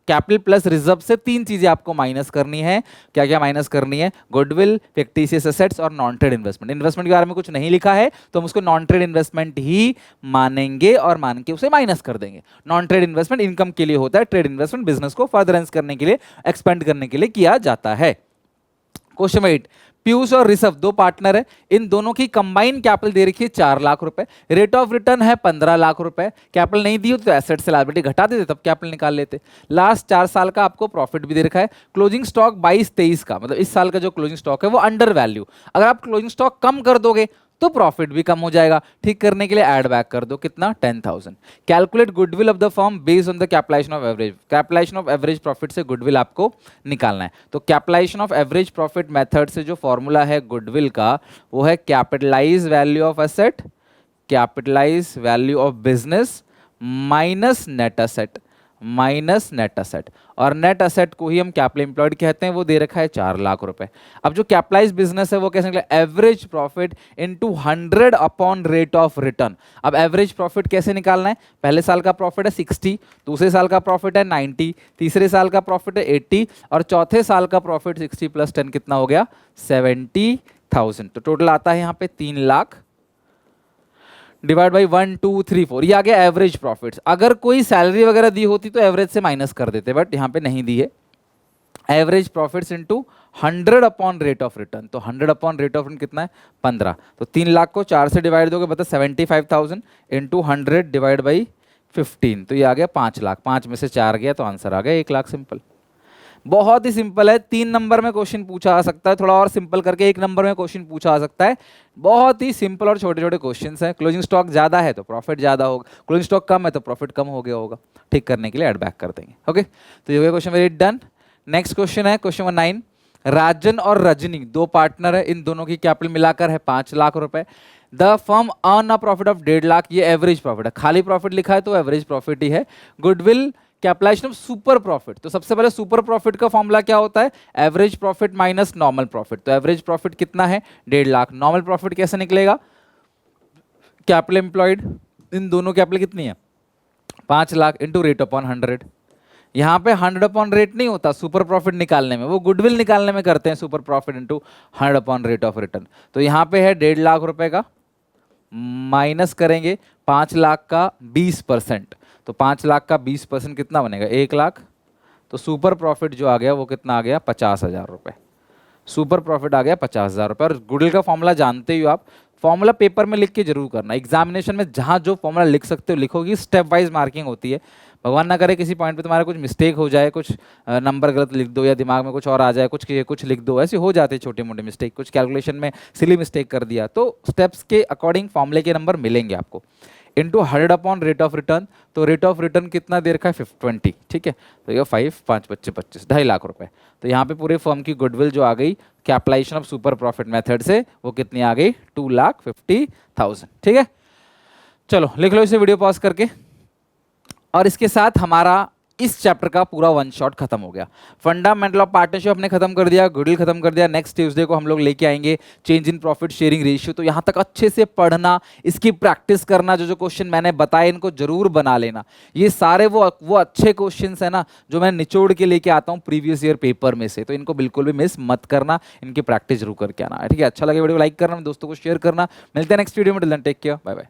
कैपिटल प्लस रिजर्व से तीन चीजें आपको माइनस करनी है। क्या क्या माइनस करनी है? गुडविल, फिक्टिशियस एसेट्स और नॉन ट्रेड इन्वेस्टमेंट। इन्वेस्टमेंट के बारे में कुछ नहीं लिखा है तो हम उसको नॉन ट्रेड इन्वेस्टमेंट ही मानेंगे और मान के उसे माइनस कर देंगे। नॉन ट्रेड इन्वेस्टमेंट इनकम के लिए होता है, ट्रेड इन्वेस्टमेंट बिजनेस को फर्दरेंस करने के लिए, एक्सपेंड करने के लिए किया जाता है। क्वेश्चन 8, पीयूष और ऋषभ दो पार्टनर है, इन दोनों की कंबाइन कैपिटल दे रखी है 4 लाख रुपए, रेट ऑफ रिटर्न है 15 लाख रुपए, कैपिटल नहीं दी हो तो एसेट से लायबिलिटी घटा देते तब कैपिटल निकाल लेते। लास्ट 4 साल का आपको प्रॉफिट भी दे रखा है। क्लोजिंग स्टॉक 22-23 का, मतलब इस साल का जो क्लोजिंग स्टॉक है वो अंडर वैल्यू, अगर आप क्लोजिंग स्टॉक कम कर दोगे तो प्रॉफिट भी कम हो जाएगा। ठीक करने के लिए ऐड बैक कर दो कितना 10,000। Calculate goodwill of the firm based on the capitalization of average, capitalization of average profit से गुडविल आपको निकालना है। तो capitalization of average profit method से जो फॉर्मूला है गुडविल का वो है capitalise value of asset, capitalize value of business minus net asset, minus net asset, और नेट एसेट को ही हम कैपिटल एम्प्लॉयड कहते हैं, वो दे रखा है 4 लाख रुपए। अब जो कैपिटलाइज बिजनेस है वो कैसे निकले, average profit into 100 upon rate of return. अब एवरेज प्रॉफिट कैसे निकालना है, पहले साल का प्रॉफिट है 60, दूसरे साल का प्रॉफिट है 90, तीसरे साल का प्रॉफिट है 80 और चौथे साल का प्रॉफिट 60 + 10 कितना हो गया 70,000। तो टोटल आता है यहाँ पे 3 लाख डिवाइड बाई 1 2 3 4, ये आ गया एवरेज प्रॉफिट्स। अगर कोई सैलरी वगैरह दी होती तो एवरेज से माइनस कर देते, बट यहाँ पे नहीं दी है। Average profits into 100 upon rate of return, तो 100 अपॉन रेट ऑफ रिटर्न कितना है 15, तो 3 लाख को 4 से डिवाइड दोगे बता 75,000 इंटू 100 डिवाइड बाई 15, तो ये आ गया 5 लाख, 5 में से 4 गया तो आंसर आ गया 1 लाख। सिंपल, बहुत ही सिंपल है। 3 नंबर में क्वेश्चन पूछा आ सकता है, थोड़ा और सिंपल करके 1 नंबर में क्वेश्चन पूछा आ सकता है। बहुत ही सिंपल और छोटे छोटे क्वेश्चन हैं। क्लोजिंग स्टॉक ज्यादा है तो प्रॉफिट ज्यादा होगा, क्लोजिंग स्टॉक कम है तो प्रॉफिट कम हो गया होगा। ठीक करने के लिए एड बैक कर देंगे। ओके, तो ये हो गया question very done. Next question है क्वेश्चन नंबर 9। राजन और रजनी दो पार्टनर है, इन दोनों की कैपिटल मिलाकर है 5 लाख रुपए। The firm earn a profit of 1.5 lakh, ये एवरेज प्रॉफिट है, खाली प्रॉफिट लिखा है तो एवरेज प्रॉफिट ही है। Goodwill capitalization of super profit, तो सबसे पहले सुपर प्रॉफिट का फॉर्मूला क्या होता है, average profit minus normal profit. तो एवरेज प्रॉफिट कितना है 1.5 लाख, नॉर्मल प्रॉफिट कैसे निकलेगा, कैपिटल एम्प्लॉयड, इन दोनों कैपिटल कितनी है 5 लाख इंटू रेट अपॉन 100। यहाँ पे 100 अपॉन रेट नहीं होता सुपर प्रॉफिट निकालने में, वो गुडविल निकालने में करते हैं super profit into 100 upon rate of return. तो यहाँ पे है 1.5 लाख रुपए का, माइनस करेंगे 5 लाख का 20%, तो 5 लाख का 20% कितना बनेगा 1 लाख। तो सुपर प्रॉफिट जो आ गया वो कितना आ गया 50,000 रुपये, सुपर प्रॉफिट आ गया 50,000 रुपये। और गुडविल का फॉर्मूला जानते ही हो आप, फॉर्मूला पेपर में लिख के जरूर करना, एग्जामिनेशन में जहाँ जो फॉर्मूला लिख सकते हो लिखोगी, स्टेप वाइज मार्किंग होती है। भगवान ना करे किसी पॉइंट पे तुम्हारा कुछ मिस्टेक हो जाए, कुछ नंबर गलत लिख दो या दिमाग में कुछ और आ जाए, कुछ लिख दो, ऐसे हो जाते हैं छोटे मोटे मिस्टेक, कुछ कैलकुलेशन में सिली मिस्टेक कर दिया, तो स्टेप्स के अकॉर्डिंग फॉर्मूले के नंबर मिलेंगे आपको। Into 100 upon rate of return, तो रेट ऑफ रिटर्न कितना दे रखा है 20, ठीक है, तो ये 5 5 25 25 2.5 लाख रुपए। तो यहाँ पे पूरे फर्म की गुडविल जो आ गई capitalization of super profit method से वो कितनी आ गई 2,50,000। ठीक है, चलो लिख लो इसे वीडियो पॉज करके। और इसके साथ हमारा इस चैप्टर का पूरा 1 शॉट खत्म हो गया। फंडामेंटल ऑफ पार्टनरशिप हमने खत्म कर दिया, गुडविल खत्म कर दिया। नेक्स्ट ट्यूसडे को हम लोग लेके आएंगे change in profit sharing ratio. तो यहाँ तक अच्छे से पढ़ना, इसकी प्रैक्टिस करना, जो जो क्वेश्चन मैंने बताए इनको जरूर बना लेना। ये सारे वो अच्छे क्वेश्चन है ना जो मैं निचोड़ के लेके आता हूँ प्रीवियस ईयर पेपर में से, तो इनको बिल्कुल भी मिस मत करना, इनकी प्रैक्टिस जरूर करके आना। ठीक है, अच्छा लगे वीडियो लाइक करना, दोस्तों को शेयर करना। मिलते हैं नेक्स्ट वीडियो में, till then take care, bye bye.